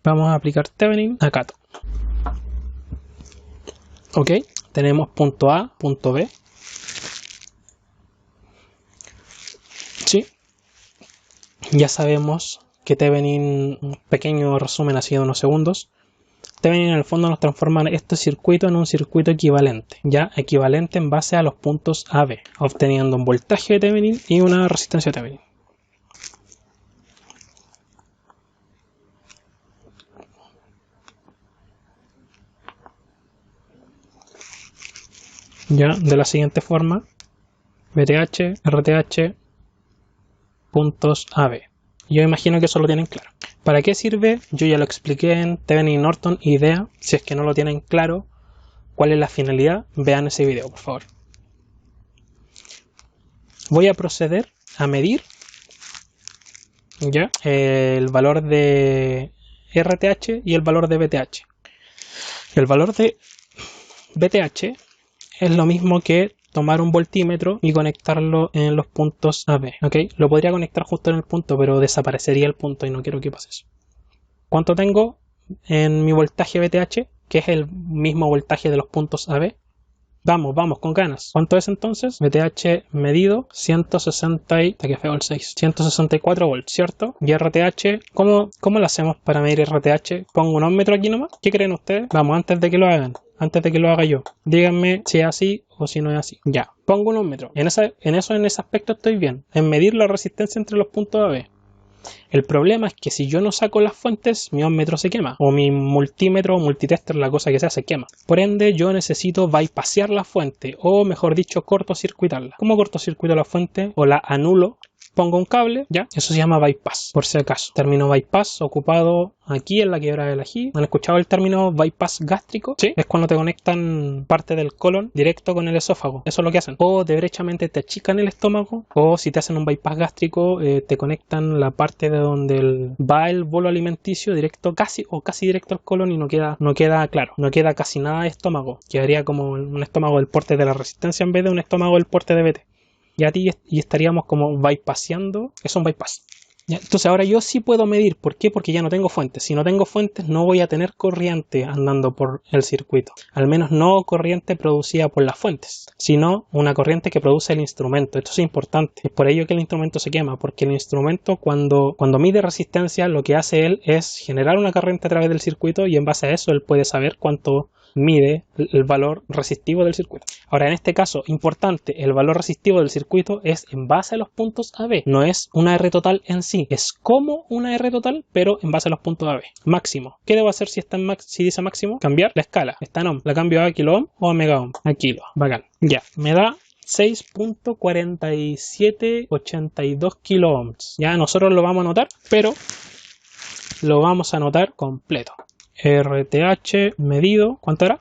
Vamos a aplicar Thevenin a Cato. Ok, tenemos punto A, punto B. Sí, ya sabemos que Thevenin, un pequeño resumen así de unos segundos. Thevenin en el fondo nos transforma este circuito en un circuito equivalente, ya equivalente en base a los puntos AB, obteniendo un voltaje de Thevenin y una resistencia de Thevenin. Ya de la siguiente forma: VTH, RTH, puntos AB. Yo imagino que eso lo tienen claro. ¿Para qué sirve? Yo ya lo expliqué en Thevenin Norton idea. Si es que no lo tienen claro cuál es la finalidad, vean ese video, por favor. Voy a proceder a medir ya el valor de RTH y el valor de VTH. El valor de VTH es lo mismo que tomar un voltímetro y conectarlo en los puntos AB, ¿ok? Lo podría conectar justo en el punto, pero desaparecería el punto y no quiero que pase eso. ¿Cuánto tengo en mi voltaje VTH? Que es el mismo voltaje de los puntos AB. Vamos, con ganas. ¿Cuánto es entonces? VTH medido, 164 volts, ¿cierto? Y RTH, ¿cómo lo hacemos para medir RTH? Pongo un ohmmetro aquí nomás. ¿Qué creen ustedes? Vamos, antes de que lo hagan. Antes de que lo haga yo, díganme si es así o si no es así. Ya, pongo un ohmmetro. En ese aspecto estoy bien. En medir la resistencia entre los puntos AB. El problema es que si yo no saco las fuentes, mi ohmmetro se quema. O mi multímetro o multitester, la cosa que sea, se quema. Por ende, yo necesito bypassear la fuente. O mejor dicho, cortocircuitarla. ¿Cómo cortocircuito la fuente? O la anulo. Pongo un cable, ya, eso se llama bypass, por si acaso. Término bypass ocupado aquí en la quebrada del ají. ¿Han escuchado el término bypass gástrico? Sí. Es cuando te conectan parte del colon directo con el esófago. Eso es lo que hacen. O derechamente te achican el estómago, o si te hacen un bypass gástrico, te conectan la parte de donde va el bolo alimenticio directo, casi directo al colon, y no queda claro. No queda casi nada de estómago. Quedaría como un estómago del porte de la resistencia en vez de un estómago del porte de BT. Y estaríamos como bypassando. Es un bypass. ¿Ya? Entonces ahora yo sí puedo medir. ¿Por qué? Porque ya no tengo fuentes. Si no tengo fuentes, no voy a tener corriente andando por el circuito. Al menos no corriente producida por las fuentes, sino una corriente que produce el instrumento. Esto es importante. Es por ello que el instrumento se quema, porque el instrumento cuando mide resistencia, lo que hace él es generar una corriente a través del circuito, y en base a eso él puede saber cuánto mide el valor resistivo del circuito. Ahora, en este caso, importante, el valor resistivo del circuito es en base a los puntos AB. No es una R total en sí, es como una R total, pero en base a los puntos AB. Máximo. ¿Qué debo hacer si dice máximo? Cambiar la escala. Está en ohm. ¿La cambio a kilo ohm o a mega ohm? A kilo. Bacán. Ya. Me da 6.4782 kilo ohms. Ya nosotros lo vamos a anotar, pero lo vamos a anotar completo. RTH medido, ¿cuánto era?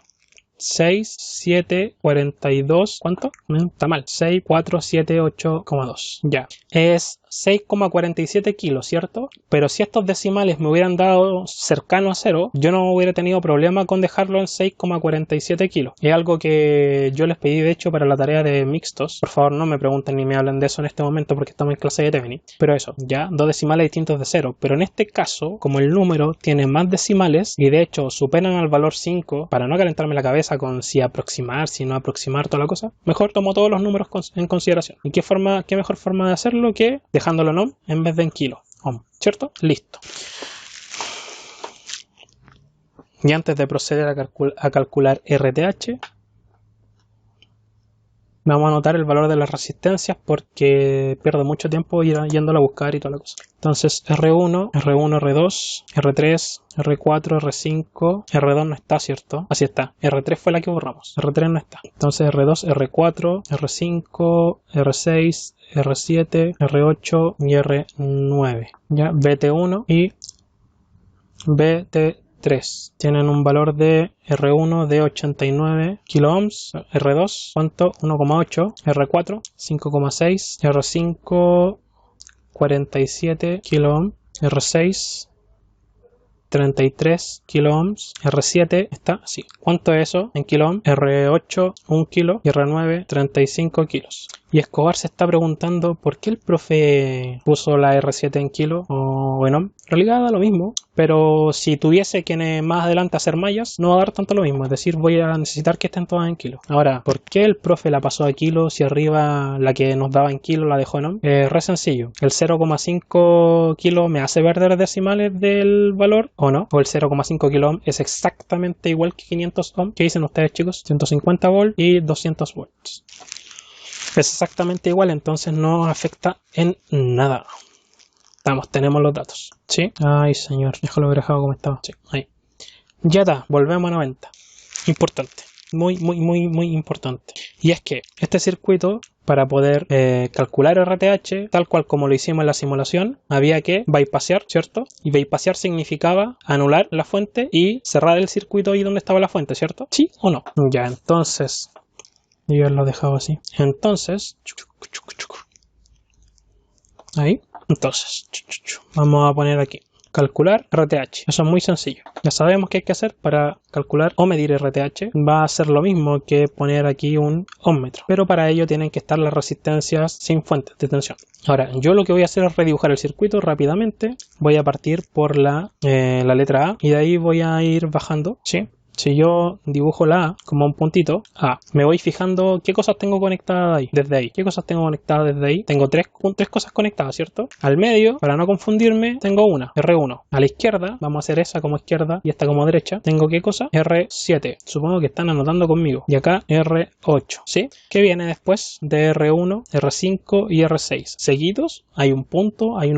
6.742, ¿cuánto? Está mal, 6.478,2. Ya, es 6,47 kilos, ¿cierto? Pero si estos decimales me hubieran dado cercano a 0, yo no hubiera tenido problema con dejarlo en 6,47 kilos. Es algo que yo les pedí, de hecho, para la tarea de mixtos. Por favor, no me pregunten ni me hablen de eso en este momento, porque estamos en clase de Thevenin. Pero eso, ya, dos decimales distintos de 0. Pero en este caso, como el número tiene más decimales, y de hecho superan al valor 5, para no calentarme la cabeza con si aproximar, si no aproximar, toda la cosa, mejor tomo todos los números en consideración. ¿Y qué mejor forma de hacerlo que dejándolo en ohm en vez de en kilo ohm? ¿Cierto? Listo. Y antes de proceder a calcular RTH, vamos a anotar el valor de las resistencias, porque pierdo mucho tiempo yéndolo a buscar y toda la cosa. Entonces R1, R2, R3, R4, R5, R2 no está, ¿cierto? Así está. R3 fue la que borramos. R3 no está. Entonces R2, R4, R5, R6, R7, R8 y R9. Ya, BT1 y BT3 tienen un valor de R1 de 89 kilo ohms, R2, ¿cuánto? 1,8, R4, 5,6, R5, 47 kilo ohms, R6, 33 kilo ohms, R7 está así. ¿Cuánto es eso en kilo ohms? R8, 1 kilo, y R9, 35 kilos. Y Escobar se está preguntando por qué el profe puso la R7 en kilo o en ohm. En realidad da lo mismo, pero si tuviese que más adelante hacer mallas, no va a dar tanto lo mismo, es decir, voy a necesitar que estén todas en kilos. Ahora, ¿por qué el profe la pasó a kilos si arriba la que nos daba en kilos la dejó en ohm? Re sencillo, el 0,5 kilo me hace perder decimales del valor o no, o el 0,5 kilo ohm es exactamente igual que 500 ohm. ¿Qué dicen ustedes, chicos? 150 volts y 200 volts. Es exactamente igual, entonces no afecta en nada. Tenemos los datos. ¿Sí? Ay, señor, déjalo haber dejado como estaba. Sí, ahí. Ya está, volvemos a 90. Importante. Muy importante. Y es que este circuito, para poder calcular RTH, tal cual como lo hicimos en la simulación, había que bypassear, ¿cierto? Y bypassear significaba anular la fuente y cerrar el circuito ahí donde estaba la fuente, ¿cierto? ¿Sí o no? Ya, entonces... yo lo he dejado así. Entonces... ahí. Entonces, vamos a poner aquí, calcular RTH. Eso es muy sencillo. Ya sabemos qué hay que hacer para calcular o medir RTH. Va a ser lo mismo que poner aquí un ohmmetro, pero para ello tienen que estar las resistencias sin fuentes de tensión. Ahora, yo lo que voy a hacer es redibujar el circuito rápidamente. Voy a partir por la letra A y de ahí voy a ir bajando, ¿sí? Si yo dibujo la A como un puntito A, me voy fijando qué cosas tengo conectadas ahí, desde ahí. ¿Qué cosas tengo conectadas desde ahí? Tengo tres cosas conectadas, ¿cierto? Al medio, para no confundirme, tengo una, R1. A la izquierda, vamos a hacer esa como izquierda y esta como derecha. ¿Tengo qué cosa? R7. Supongo que están anotando conmigo. Y acá R8, ¿sí? ¿Qué viene después de R1, R5 y R6? Seguidos, hay un punto, ¿hay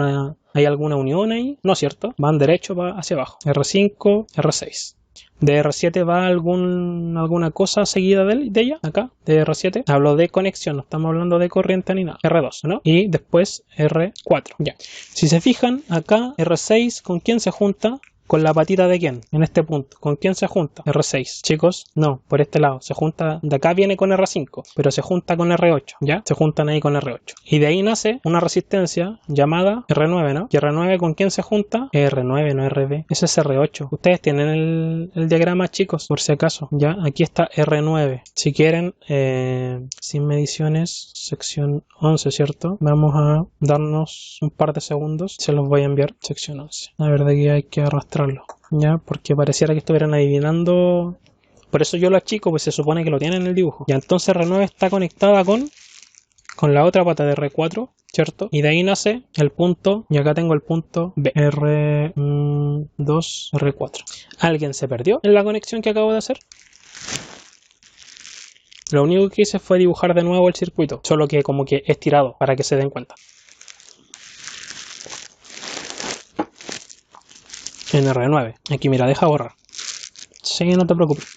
alguna unión ahí? No, ¿cierto? Van derecho hacia abajo. R5, R6. De R7 va alguna cosa seguida de ella, acá, de R7. Hablo de conexión, no estamos hablando de corriente ni nada. R2, ¿no? Y después R4, ya. Si se fijan, acá R6, ¿con quién se junta? ¿Con la patita de quién? En este punto. ¿Con quién se junta? R6. Chicos, no, por este lado. Se junta, de acá viene con R5, pero se junta con R8, ¿ya? Se juntan ahí con R8. Y de ahí nace una resistencia llamada R9, ¿no? ¿Y R9 con quién se junta? R9, no RB. Ese es R8. Ustedes tienen el diagrama, chicos, por si acaso, ¿ya? Aquí está R9. Si quieren, sin mediciones, sección 11, ¿cierto? Vamos a darnos un par de segundos. Se los voy a enviar. Sección 11. La verdad que hay que arrastrar. Ya, porque pareciera que estuvieran adivinando. Por eso yo lo achico, pues se supone que lo tienen en el dibujo. Ya, entonces R9 está conectada con la otra pata de R4, ¿cierto? Y de ahí nace el punto, y acá tengo el punto B, R2, R4. ¿Alguien se perdió en la conexión que acabo de hacer? Lo único que hice fue dibujar de nuevo el circuito, solo que como que estirado, para que se den cuenta. En R9. Aquí, mira, deja borrar. Sí, no te preocupes.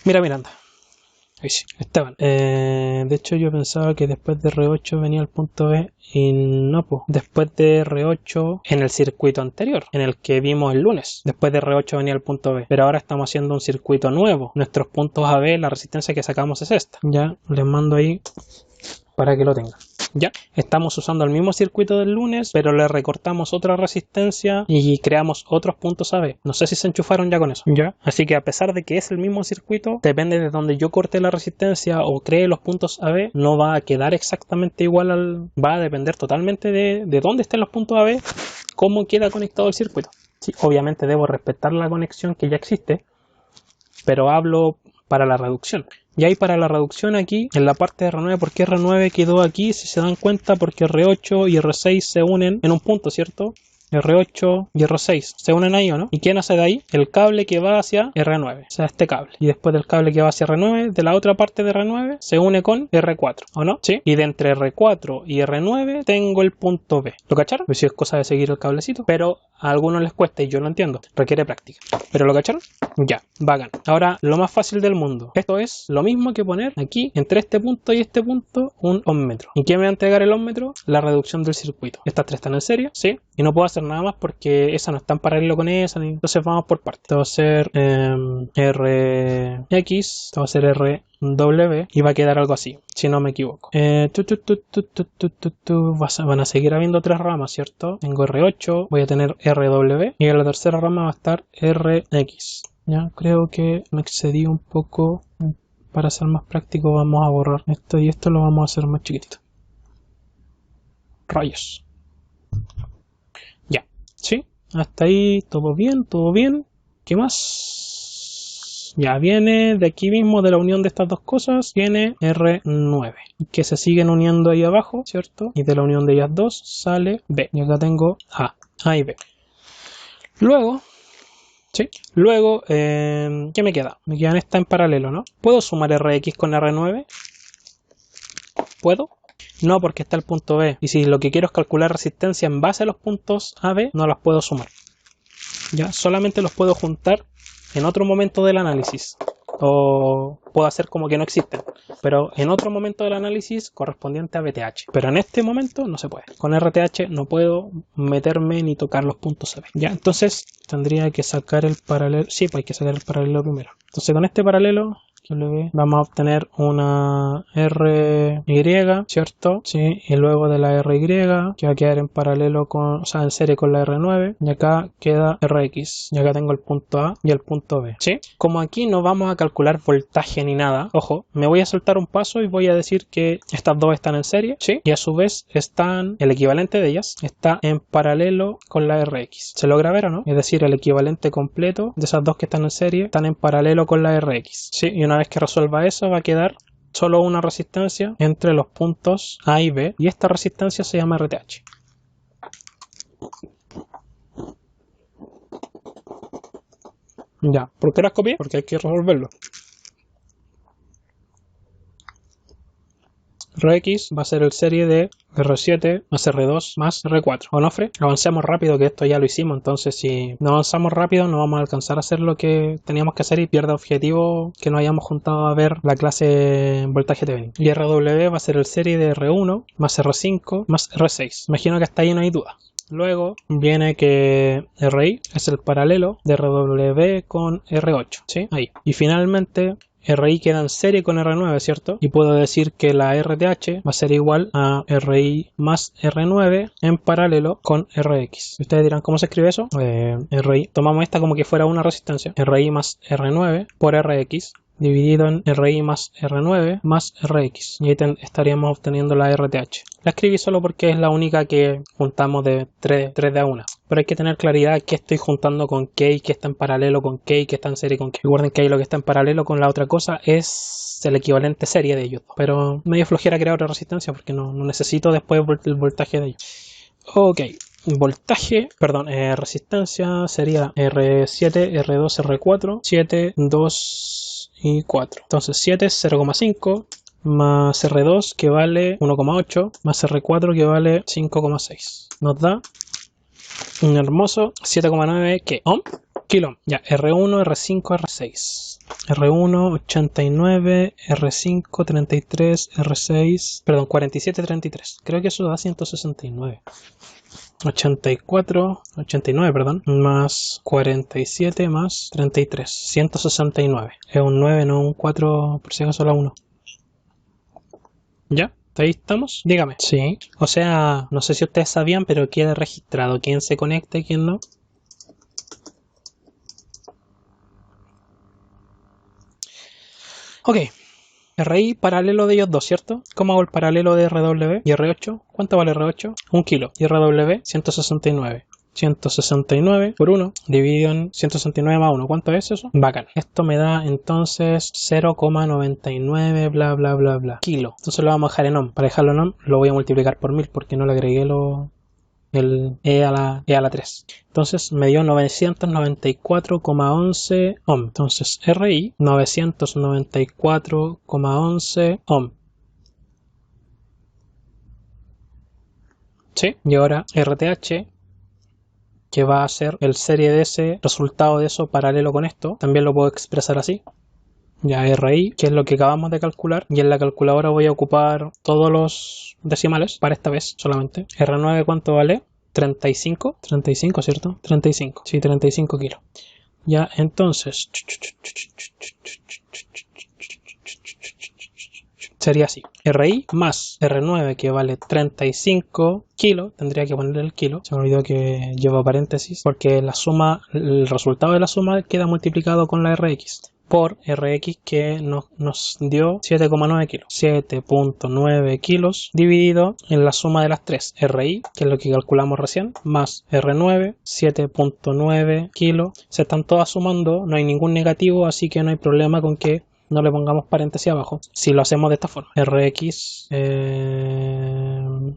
Mira, Miranda. Ahí sí, Esteban. De hecho, yo pensaba que después de R8 venía el punto B y no, pues. Después de R8 en el circuito anterior, en el que vimos el lunes. Después de R8 venía el punto B. Pero ahora estamos haciendo un circuito nuevo. Nuestros puntos AB, la resistencia que sacamos es esta. Ya, les mando ahí para que lo tengan. Ya, estamos usando el mismo circuito del lunes, pero le recortamos otra resistencia y creamos otros puntos AB. No sé si se enchufaron ya con eso. Ya, así que a pesar de que es el mismo circuito, depende de donde yo corte la resistencia o cree los puntos AB, no va a quedar exactamente igual va a depender totalmente de dónde estén los puntos AB, cómo queda conectado el circuito. Sí, obviamente debo respetar la conexión que ya existe, pero hablo para la reducción. Y ahí para la reducción aquí, en la parte de R9, ¿por qué R9 quedó aquí? Si se dan cuenta, porque R8 y R6 se unen en un punto, ¿cierto? R8 y R6 se unen ahí, ¿o no? ¿Y quién hace de ahí? El cable que va hacia R9, o sea, este cable. Y después del cable que va hacia R9, de la otra parte de R9, se une con R4, ¿o no? ¿Sí? Y de entre R4 y R9 tengo el punto B. ¿Lo cacharon? Pues si es cosa de seguir el cablecito, pero a algunos les cuesta y yo lo entiendo. Requiere práctica. ¿Pero lo cacharon? Ya, bacán. Ahora, lo más fácil del mundo. Esto es lo mismo que poner aquí, entre este punto y este punto, un ohmmetro. ¿Y quién me va a entregar el ohmmetro? La reducción del circuito. Estas tres están en serie, ¿sí? Y no puedo hacer nada más porque esa no está en paralelo con esa, entonces vamos por partes. Esto va a ser RX, esto va a ser RW y va a quedar algo así, si no me equivoco. Van a seguir habiendo tres ramas, ¿cierto? Tengo R8, voy a tener RW y en la tercera rama va a estar RX. Ya, creo que me excedí un poco. Para ser más práctico vamos a borrar esto y esto lo vamos a hacer más chiquitito. Rayos. Ya, ¿sí? Hasta ahí todo bien, todo bien. ¿Qué más? Ya viene de aquí mismo, de la unión de estas dos cosas, viene R9, que se siguen uniendo ahí abajo, ¿cierto? Y de la unión de ellas dos sale B. Y acá tengo A y B. Luego, ¿sí? Luego, ¿qué me queda? Me quedan esta en paralelo, ¿no? ¿Puedo sumar RX con R9? ¿Puedo? No, porque está el punto B. Y si lo que quiero es calcular resistencia en base a los puntos A, B, no las puedo sumar. Ya, solamente los puedo juntar en otro momento del análisis. O puedo hacer como que no existen. Pero en otro momento del análisis correspondiente a BTH. Pero en este momento no se puede. Con RTH no puedo meterme ni tocar los puntos A, B. Ya, entonces tendría que sacar el paralelo. Sí, pues hay que sacar el paralelo primero. Entonces con este paralelo vamos a obtener una RY, ¿cierto? Sí, y luego de la RY, que va a quedar en paralelo con, o sea, en serie con la R9, y acá queda RX, y acá tengo el punto A y el punto B, ¿sí? Como aquí no vamos a calcular voltaje ni nada, ojo, me voy a saltar un paso y voy a decir que estas dos están en serie, ¿sí? Y a su vez están, el equivalente de ellas, está en paralelo con la RX. ¿Se logra ver o no? Es decir, el equivalente completo de esas dos que están en serie están en paralelo con la RX, ¿sí? Y una vez que resuelva eso va a quedar solo una resistencia entre los puntos A y B, y esta resistencia se llama RTH. Ya, ¿por qué las copié? Porque hay que resolverlo. Rx va a ser el serie de R7 más R2 más R4. Onofre, avancemos rápido, que esto ya lo hicimos, entonces si no avanzamos rápido no vamos a alcanzar a hacer lo que teníamos que hacer y pierde objetivo que nos hayamos juntado a ver la clase voltaje Thevenin. Y RW va a ser el serie de R1 más R5 más R6. Imagino que hasta ahí no hay duda. Luego viene que RI es el paralelo de RW con R8, ¿sí? Ahí. Y finalmente RI queda en serie con R9, ¿cierto? Y puedo decir que la RTH va a ser igual a RI más R9 en paralelo con RX. Ustedes dirán, ¿cómo se escribe eso? RI. Tomamos esta como que fuera una resistencia. RI más R9 por RX dividido en RI más R9 más RX. Y ahí estaríamos obteniendo la RTH. La escribí solo porque es la única que juntamos de 3 de a 1. Pero hay que tener claridad qué estoy juntando con qué y qué está en paralelo con qué y qué está en serie con qué. Recuerden que ahí lo que está en paralelo con la otra cosa es el equivalente serie de ellos. Pero medio flojera crear otra resistencia porque no necesito después el voltaje de ellos. Ok. Voltaje, perdón, resistencia sería R7, R2, R4, 7, 2 y 4. Entonces 7 es 0,5 más R2 que vale 1,8 más R4 que vale 5,6. Nos da un hermoso 7,9 ¿qué? ¿Ohm? Kilo. Ya, R1, R5, R6. R1, 89, R5, 33, R6, perdón, 47, 33. Creo que eso da 169. 89, perdón, más 47 más 33, 169. Es un 9, no un 4, por si acaso la 1. ¿Ya? ¿Ahí estamos? Dígame. Sí. O sea, no sé si ustedes sabían, pero queda registrado quién se conecta y quién no. Ok. RI paralelo de ellos dos, ¿cierto? ¿Cómo hago el paralelo de RW y R8? ¿Cuánto vale R8? 1 kilo. Y RW, 169. 169 por 1 dividido en 169 más 1. ¿Cuánto es eso? Bacán. Esto me da entonces 0,99 bla bla bla bla kilo. Entonces lo vamos a dejar en ohm. Para dejarlo en ohm lo voy a multiplicar por 1000 porque no le agregué el E a la 3. Entonces me dio 994,11 ohm. Entonces RI 994,11 ohm. ¿Sí? Y ahora RTH, que va a ser el serie de ese resultado de eso paralelo con esto, también lo puedo expresar así. Ya RI, que es lo que acabamos de calcular, y en la calculadora voy a ocupar todos los decimales para esta vez solamente. R9, ¿cuánto vale? 35, ¿cierto? 35, sí, 35 kilos. Ya, entonces sería así: RI más R9, que vale 35 kilos, tendría que poner el kilo, se me olvidó que llevo paréntesis, porque la suma, el resultado de la suma queda multiplicado con la RX. por Rx que nos dio 7,9 kilos. 7,9 kilos dividido en la suma de las tres. RI, que es lo que calculamos recién, más R9, 7,9 kilos. Se están todas sumando, no hay ningún negativo, así que no hay problema con que no le pongamos paréntesis abajo. Si lo hacemos de esta forma. Rx,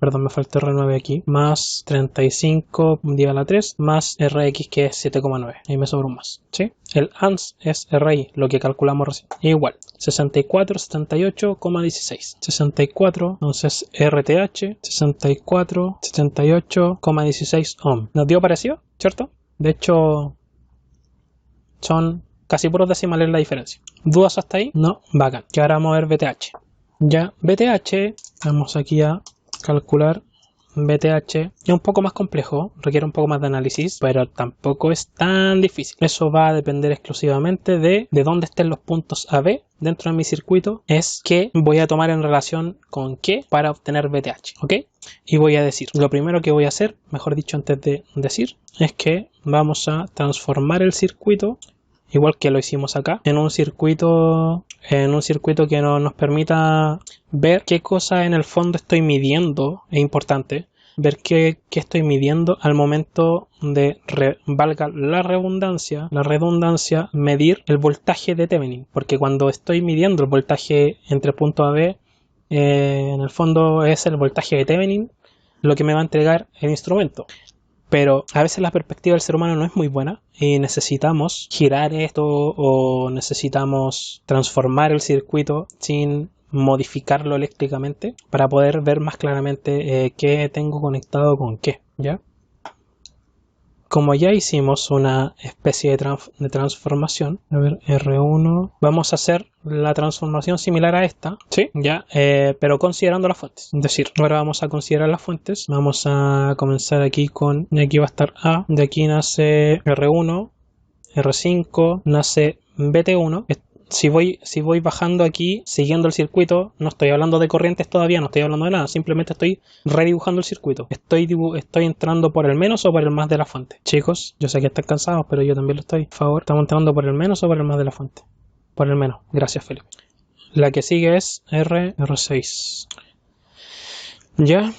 perdón, me falta R9 aquí, más 35 dividido a la 3, más Rx que es 7,9. Ahí me sobra un más, ¿sí? El ANS es RI, lo que calculamos recién. Igual, 64, 78,16. 64, entonces RTH, 64, 78,16 ohm. ¿Nos dio parecido? ¿Cierto? De hecho, son casi puros decimales la diferencia. ¿Dudas hasta ahí? No, bacán. Y ahora vamos a ver BTH. Ya, BTH, vamos aquí a calcular BTH. Es un poco más complejo, requiere un poco más de análisis, pero tampoco es tan difícil. Eso va a depender exclusivamente de dónde estén los puntos AB dentro de mi circuito. Es que voy a tomar en relación con qué para obtener BTH, ¿ok? Y voy a decir, lo primero que voy a hacer, mejor dicho antes de decir, es que vamos a transformar el circuito, igual que lo hicimos acá, en un circuito que nos permita ver qué cosa en el fondo estoy midiendo. Es importante ver qué estoy midiendo al momento de, valga la redundancia, medir el voltaje de Thevenin, porque cuando estoy midiendo el voltaje entre punto A y B, en el fondo es el voltaje de Thevenin lo que me va a entregar el instrumento. Pero a veces la perspectiva del ser humano no es muy buena y necesitamos girar esto o necesitamos transformar el circuito sin modificarlo eléctricamente para poder ver más claramente qué tengo conectado con qué, ¿ya? Como ya hicimos una especie de transformación, a ver, R1, vamos a hacer la transformación similar a esta, ¿sí? Ya, pero considerando las fuentes. Es decir, ahora vamos a considerar las fuentes. Vamos a comenzar aquí con, de aquí va a estar A, de aquí nace R1, R5, nace BT1. Si voy bajando aquí, siguiendo el circuito, no estoy hablando de corrientes todavía, no estoy hablando de nada, simplemente estoy redibujando el circuito. Estoy entrando por el menos o por el más de la fuente. Chicos, yo sé que están cansados, pero yo también lo estoy. Por favor, ¿estamos entrando por el menos o por el más de la fuente? Por el menos. Gracias, Felipe. La que sigue es R6. Ya.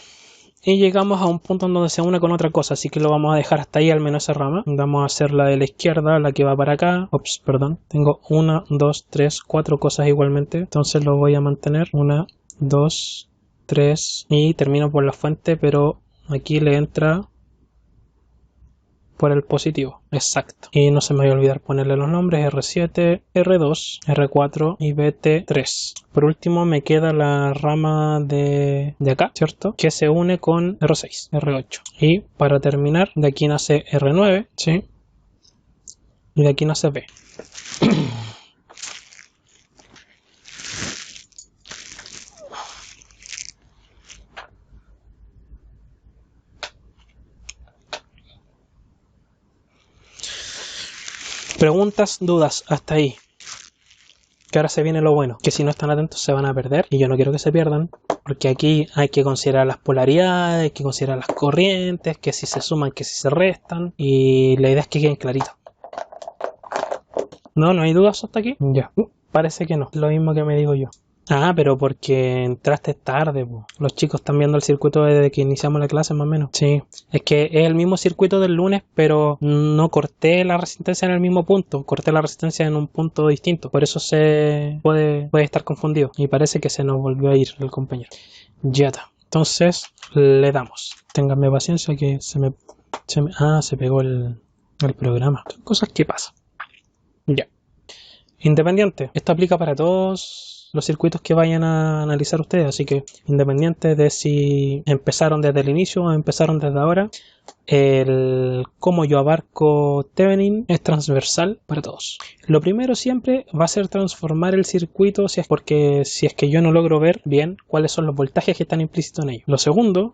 Y llegamos a un punto en donde se une con otra cosa, así que lo vamos a dejar hasta ahí, al menos esa rama. Vamos a hacer la de la izquierda, la que va para acá. Ups, perdón. Tengo 1, 2, 3, 4 cosas igualmente. Entonces lo voy a mantener. 1, 2, 3. Y termino por la fuente, pero aquí le entra por el positivo. Exacto. Y no se me vaya a olvidar ponerle los nombres: R7, R2, R4 y BT3. Por último me queda la rama de acá, ¿cierto? Que se une con R6, R8. Y para terminar, de aquí nace R9, ¿sí? Y de aquí nace B. Preguntas, dudas, hasta ahí. Que ahora se viene lo bueno, que si no están atentos se van a perder y yo no quiero que se pierdan, porque aquí hay que considerar las polaridades, hay que considerar las corrientes, que si se suman, que si se restan, y la idea es que queden claritos. ¿No hay dudas hasta aquí? Ya. Parece que no, lo mismo que me digo yo. Ah, pero porque entraste tarde, po. Los chicos están viendo el circuito desde que iniciamos la clase, más o menos. Sí, es que es el mismo circuito del lunes, pero no corté la resistencia en el mismo punto. Corté la resistencia en un punto distinto. Por eso se puede estar confundido. Y parece que se nos volvió a ir el compañero. Ya está. Entonces, le damos. Ténganme paciencia que se pegó el programa. Son cosas que pasan. Ya. Independiente. Esto aplica para todos los circuitos que vayan a analizar ustedes, así que independiente de si empezaron desde el inicio o empezaron desde ahora, el cómo yo abarco Thevenin es transversal para todos. Lo primero siempre va a ser transformar el circuito, porque si es que yo no logro ver bien cuáles son los voltajes que están implícitos en ello. Lo segundo,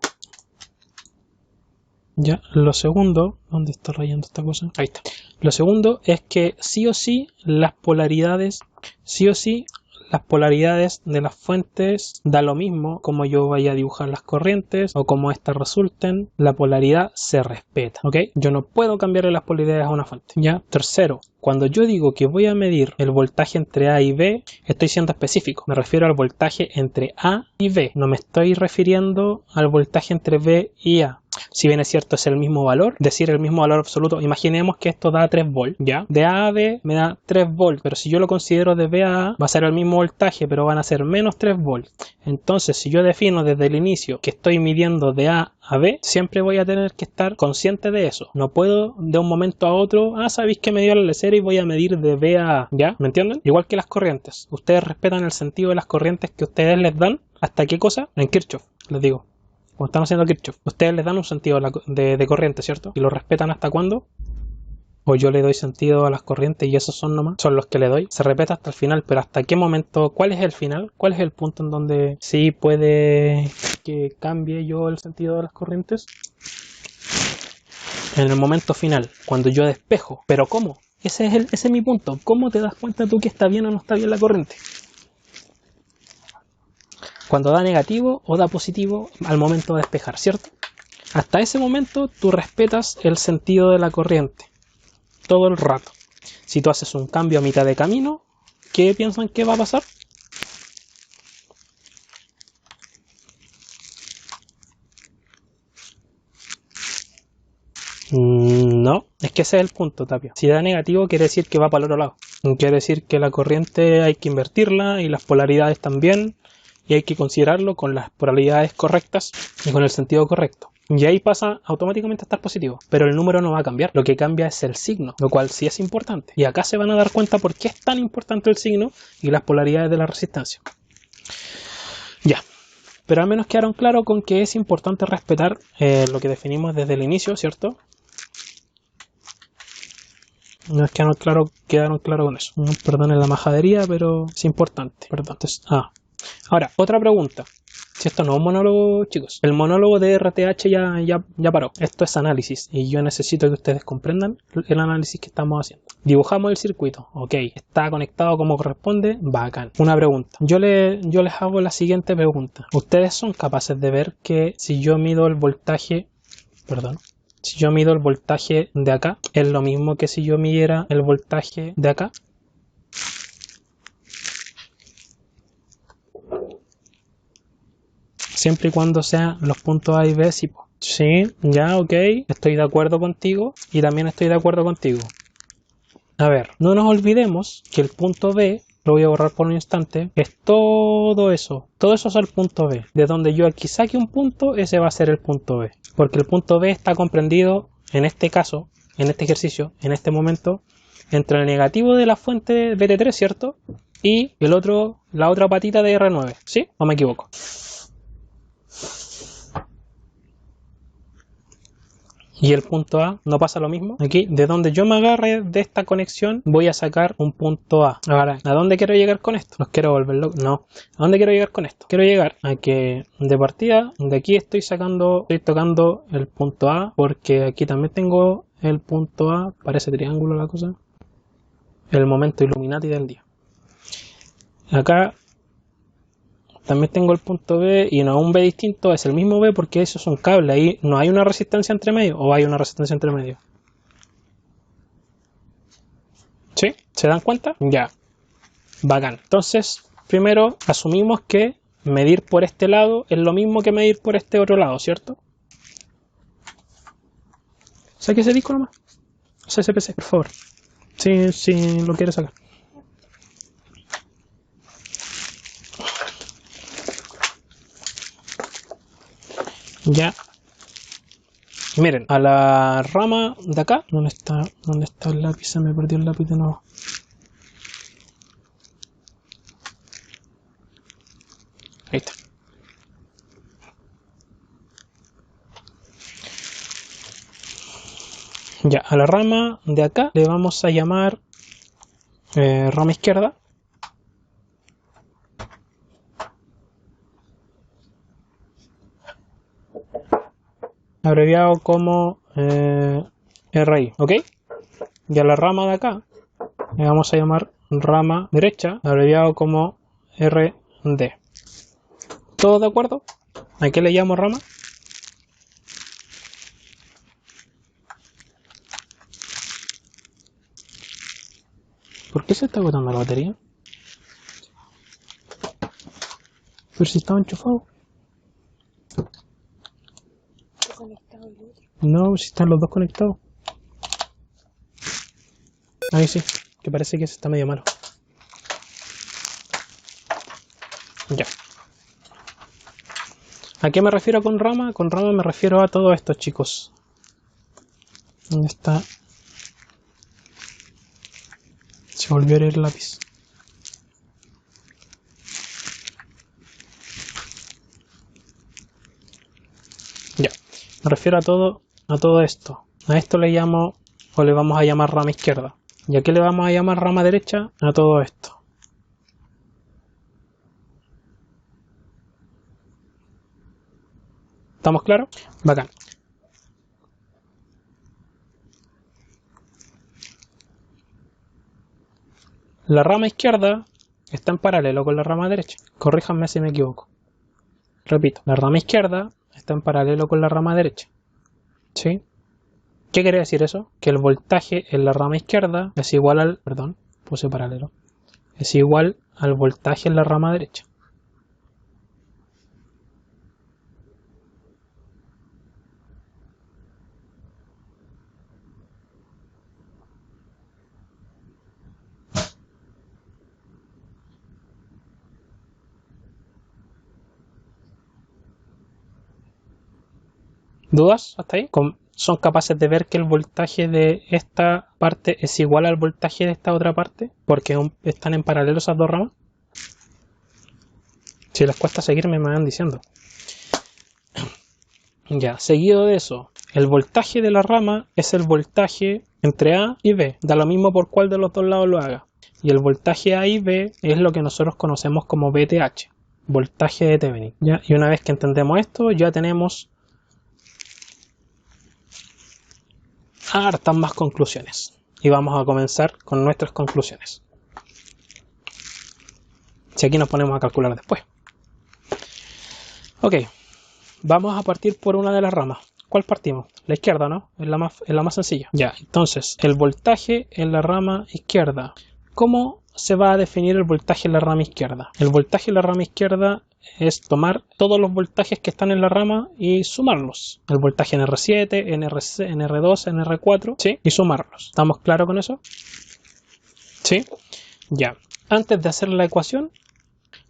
¿dónde está rayando esta cosa? Ahí está. Lo segundo es que sí o sí las polaridades, las polaridades de las fuentes, da lo mismo como yo vaya a dibujar las corrientes o como estas resulten, la polaridad se respeta, ¿ok? Yo no puedo cambiarle las polaridades a una fuente, ¿ya? Tercero, cuando yo digo que voy a medir el voltaje entre A y B, estoy siendo específico. Me refiero al voltaje entre A y B. No me estoy refiriendo al voltaje entre B y A. Si bien es cierto es el mismo valor, decir el mismo valor absoluto, imaginemos que esto da 3 volts, ¿ya? De A a B me da 3 volts, pero si yo lo considero de B a A, va a ser el mismo voltaje, pero van a ser menos 3 volts. Entonces, si yo defino desde el inicio que estoy midiendo de A a B, siempre voy a tener que estar consciente de eso. No puedo de un momento a otro, sabéis que me dio la lecera y voy a medir de B a A, ¿ya? ¿Me entienden? Igual que las corrientes. Ustedes respetan el sentido de las corrientes que ustedes les dan. ¿Hasta qué cosa? En Kirchhoff, les digo. Como están haciendo Kirchhoff, ustedes les dan un sentido de corriente, ¿cierto? ¿Y lo respetan hasta cuándo? O yo le doy sentido a las corrientes y esos son nomás, son los que le doy. Se respeta hasta el final, pero ¿hasta qué momento? ¿Cuál es el final? ¿Cuál es el punto en donde sí puede que cambie yo el sentido de las corrientes? En el momento final, cuando yo despejo. ¿Pero cómo? Ese es mi punto. ¿Cómo te das cuenta tú que está bien o no está bien la corriente? Cuando da negativo o da positivo al momento de despejar, ¿cierto? Hasta ese momento tú respetas el sentido de la corriente todo el rato. Si tú haces un cambio a mitad de camino, ¿qué piensan que va a pasar? No, es que ese es el punto, Tapia. Si da negativo quiere decir que va para el otro lado. Quiere decir que la corriente hay que invertirla y las polaridades también. Y hay que considerarlo con las polaridades correctas y con el sentido correcto. Y ahí pasa automáticamente a estar positivo. Pero el número no va a cambiar. Lo que cambia es el signo, lo cual sí es importante. Y acá se van a dar cuenta por qué es tan importante el signo y las polaridades de la resistencia. Ya. Pero al menos quedaron claros con que es importante respetar lo que definimos desde el inicio, ¿cierto? No es que quedaron claros con eso. Perdonen la majadería, pero es importante. Perdón. Entonces, ahora, otra pregunta. Si esto no es un monólogo, chicos. El monólogo de RTH ya paró. Esto es análisis. Y yo necesito que ustedes comprendan el análisis que estamos haciendo. Dibujamos el circuito. Ok. Está conectado como corresponde. Bacán. Una pregunta. Yo les hago la siguiente pregunta. ¿Ustedes son capaces de ver que si yo mido el voltaje... Si yo mido el voltaje de acá, ¿es lo mismo que si yo midiera el voltaje de acá? Siempre y cuando sean los puntos A y B, sí. Sí, ya, ok. Estoy de acuerdo contigo y también estoy de acuerdo contigo. A ver, no nos olvidemos que el punto B, lo voy a borrar por un instante, es todo eso. Todo eso es el punto B. De donde yo aquí saque un punto, ese va a ser el punto B. Porque el punto B está comprendido, en este caso, en este ejercicio, en este momento, entre el negativo de la fuente BT3, ¿cierto? Y el otro, la otra patita de R9, ¿sí? ¿O me equivoco? Y el punto A, ¿no pasa lo mismo? Aquí, de donde yo me agarre de esta conexión, voy a sacar un punto A. Ahora, ¿a dónde quiero llegar con esto? ¿Los quiero volver locos? No. ¿A dónde quiero llegar con esto? Quiero llegar a que de partida, de aquí estoy tocando el punto A, porque aquí también tengo el punto A, parece triángulo la cosa, el momento Illuminati del día. Acá también tengo el punto B y no es un B distinto, es el mismo B porque eso es un cable. Ahí no hay una resistencia entre medio o hay una resistencia entre medio. ¿Sí? ¿Se dan cuenta? Ya. Bacán. Entonces, primero asumimos que medir por este lado es lo mismo que medir por este otro lado, ¿cierto? Saque ese disco nomás. O sea, ese PC, por favor. Si lo quieres sacar. Ya. Miren, a la rama de acá. ¿Dónde está el lápiz? Se me perdió el lápiz de nuevo. Ahí está. Ya, a la rama de acá le vamos a llamar rama izquierda. Abreviado como RI, ¿ok? Y a la rama de acá le vamos a llamar rama derecha, abreviado como RD. ¿Todos de acuerdo? ¿A qué le llamo rama? ¿Por qué se está agotando la batería? Pero si estaba enchufado. No, si están los dos conectados. Ahí sí, que parece que se está medio malo. Ya. ¿A qué me refiero con rama? Con rama me refiero a todo esto, chicos. ¿Dónde está? Se volvió a ir el lápiz. Ya. Me refiero a todo esto. A esto le llamo, o le vamos a llamar rama izquierda. ¿Y a qué le vamos a llamar rama derecha? A todo esto. ¿Estamos claros? Bacán. La rama izquierda está en paralelo con la rama derecha. Corríjanme si me equivoco. Repito, la rama izquierda está en paralelo con la rama derecha. ¿Sí? ¿Qué quiere decir eso? Que el voltaje en la rama izquierda es igual al... Perdón, puse paralelo. Es igual al voltaje en la rama derecha. ¿Dudas hasta ahí? ¿Son capaces de ver que el voltaje de esta parte es igual al voltaje de esta otra parte? Porque están en paralelo esas dos ramas. Si les cuesta seguirme, me van diciendo. Ya, seguido de eso, el voltaje de la rama es el voltaje entre A y B. Da lo mismo por cuál de los dos lados lo haga. Y el voltaje A y B es lo que nosotros conocemos como VTH, voltaje de Thevenin. ¿Ya? Y una vez que entendemos esto, ya tenemos hartas más conclusiones. Y vamos a comenzar con nuestras conclusiones. Si aquí nos ponemos a calcular después. Ok, vamos a partir por una de las ramas. ¿Cuál partimos? La izquierda, ¿no? Es la más sencilla. Ya, entonces, el voltaje en la rama izquierda. ¿Cómo se va a definir el voltaje en la rama izquierda? El voltaje en la rama izquierda es tomar todos los voltajes que están en la rama y sumarlos. El voltaje en R7, en R2, en R4, ¿sí? Y sumarlos. ¿Estamos claros con eso? ¿Sí? Ya. Antes de hacer la ecuación,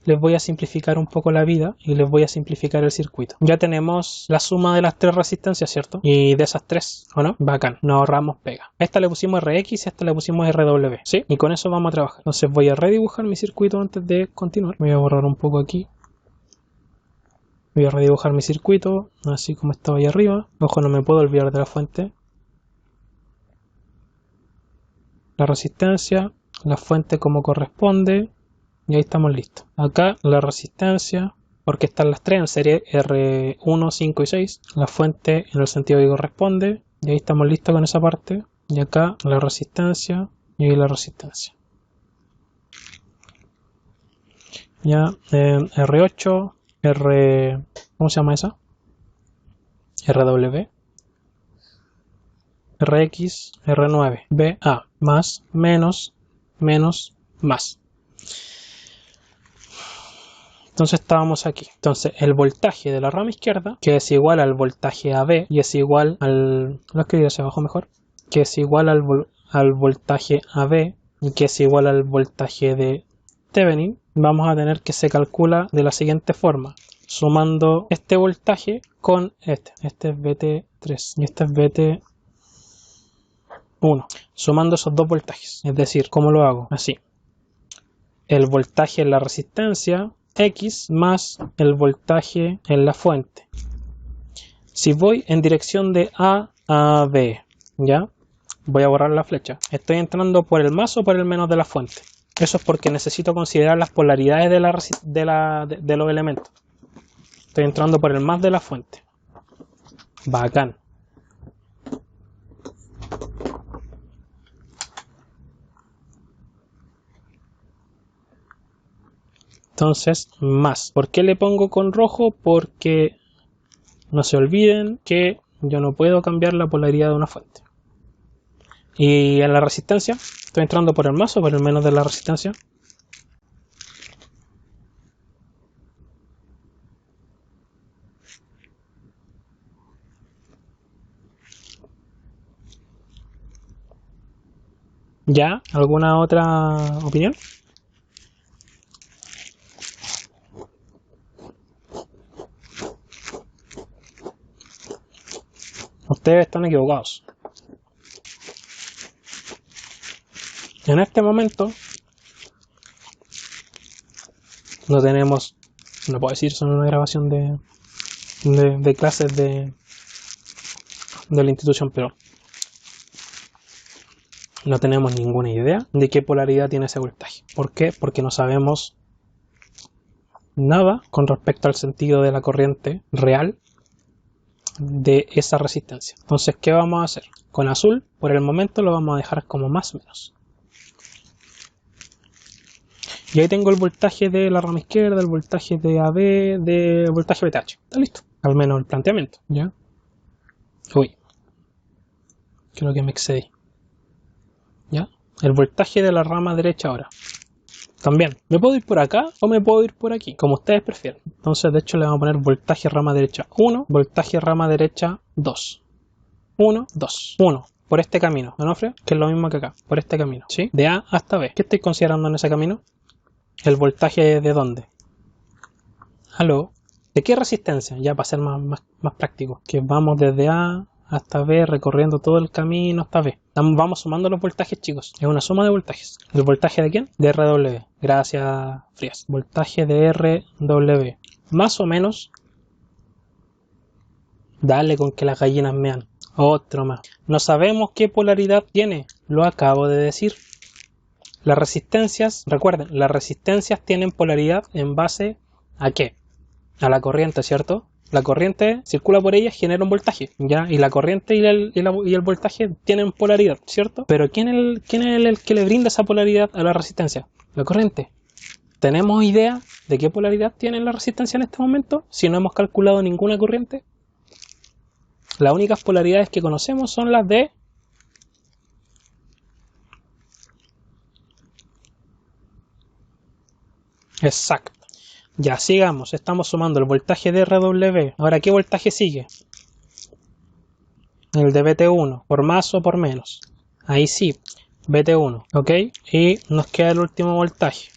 les voy a simplificar un poco la vida y les voy a simplificar el circuito. Ya tenemos la suma de las tres resistencias, ¿cierto? Y de esas tres, ¿o no? Bacán, nos ahorramos pega. A esta le pusimos RX y a esta le pusimos RW, ¿sí? Y con eso vamos a trabajar. Entonces voy a redibujar mi circuito antes de continuar. Voy a borrar un poco aquí. Voy a redibujar mi circuito, así como estaba ahí arriba. Ojo, no me puedo olvidar de la fuente. La resistencia, la fuente como corresponde. Y ahí estamos listos. Acá la resistencia, porque están las tres en serie R1, 5 y 6. La fuente en el sentido que corresponde. Y ahí estamos listos con esa parte. Y acá la resistencia y ahí la resistencia. Ya, R8, ¿cómo se llama esa? RW, RX, R9, BA, más, menos, menos, más. Entonces estábamos aquí. Entonces el voltaje de la rama izquierda, que es igual al voltaje AB y es igual al... Lo escribí hacia abajo mejor. Que es igual al voltaje AB y que es igual al voltaje de Thevenin, vamos a tener que se calcula de la siguiente forma. Sumando este voltaje con este. Este es VT3 y este es VT1. Sumando esos dos voltajes. Es decir, ¿cómo lo hago? Así. El voltaje en la resistencia X más el voltaje en la fuente. Si voy en dirección de A a B, ¿ya? Voy a borrar la flecha. Estoy entrando por el más o por el menos de la fuente. Eso es porque necesito considerar las polaridades de los elementos. Estoy entrando por el más de la fuente. Bacán. Entonces, más. ¿Por qué le pongo con rojo? Porque no se olviden que yo no puedo cambiar la polaridad de una fuente. Y en la resistencia, estoy entrando por el más o por el menos de la resistencia. ¿Ya? ¿Alguna otra opinión? Ustedes están equivocados. En este momento no tenemos, no puedo decir, son una grabación de clases de la institución, pero no tenemos ninguna idea de qué polaridad tiene ese voltaje. ¿Por qué? Porque no sabemos nada con respecto al sentido de la corriente real de esa resistencia. Entonces, ¿qué vamos a hacer? Con azul, por el momento lo vamos a dejar como más o menos. Y ahí tengo el voltaje de la rama izquierda, el voltaje de AB, el voltaje VTH. Está listo. Al menos el planteamiento, ¿ya? Uy. Creo que me excedí. ¿Ya? El voltaje de la rama derecha ahora. También. ¿Me puedo ir por acá o me puedo ir por aquí? Como ustedes prefieren. Entonces, de hecho, le vamos a poner voltaje rama derecha 1, voltaje rama derecha 2. 1, 2. 1. Por este camino, ¿Onofre? Que es lo mismo que acá. Por este camino, ¿sí? De A hasta B. ¿Qué estoy considerando en ese camino? ¿El voltaje de dónde? ¿Aló? ¿De qué resistencia? Ya para ser más práctico. Que vamos desde A hasta B recorriendo todo el camino hasta B. Vamos sumando los voltajes, chicos. Es una suma de voltajes. ¿El voltaje de quién? De RW. Gracias, Frías. Voltaje de RW. Más o menos. Dale con que las gallinas mean. Otro más. No sabemos qué polaridad tiene. Lo acabo de decir. Las resistencias, recuerden, las resistencias tienen polaridad en base ¿a qué? A la corriente, ¿cierto? La corriente circula por ellas, genera un voltaje, ¿ya? Y la corriente y el voltaje tienen polaridad, ¿cierto? Pero ¿quién es el que le brinda esa polaridad a la resistencia? La corriente. ¿Tenemos idea de qué polaridad tiene la resistencia en este momento? Si no hemos calculado ninguna corriente. Las únicas polaridades que conocemos son las de exacto. Ya, sigamos. Estamos sumando el voltaje de RW. Ahora, ¿qué voltaje sigue? El de VT1. ¿Por más o por menos? Ahí sí. VT1. ¿Ok? Y nos queda el último voltaje.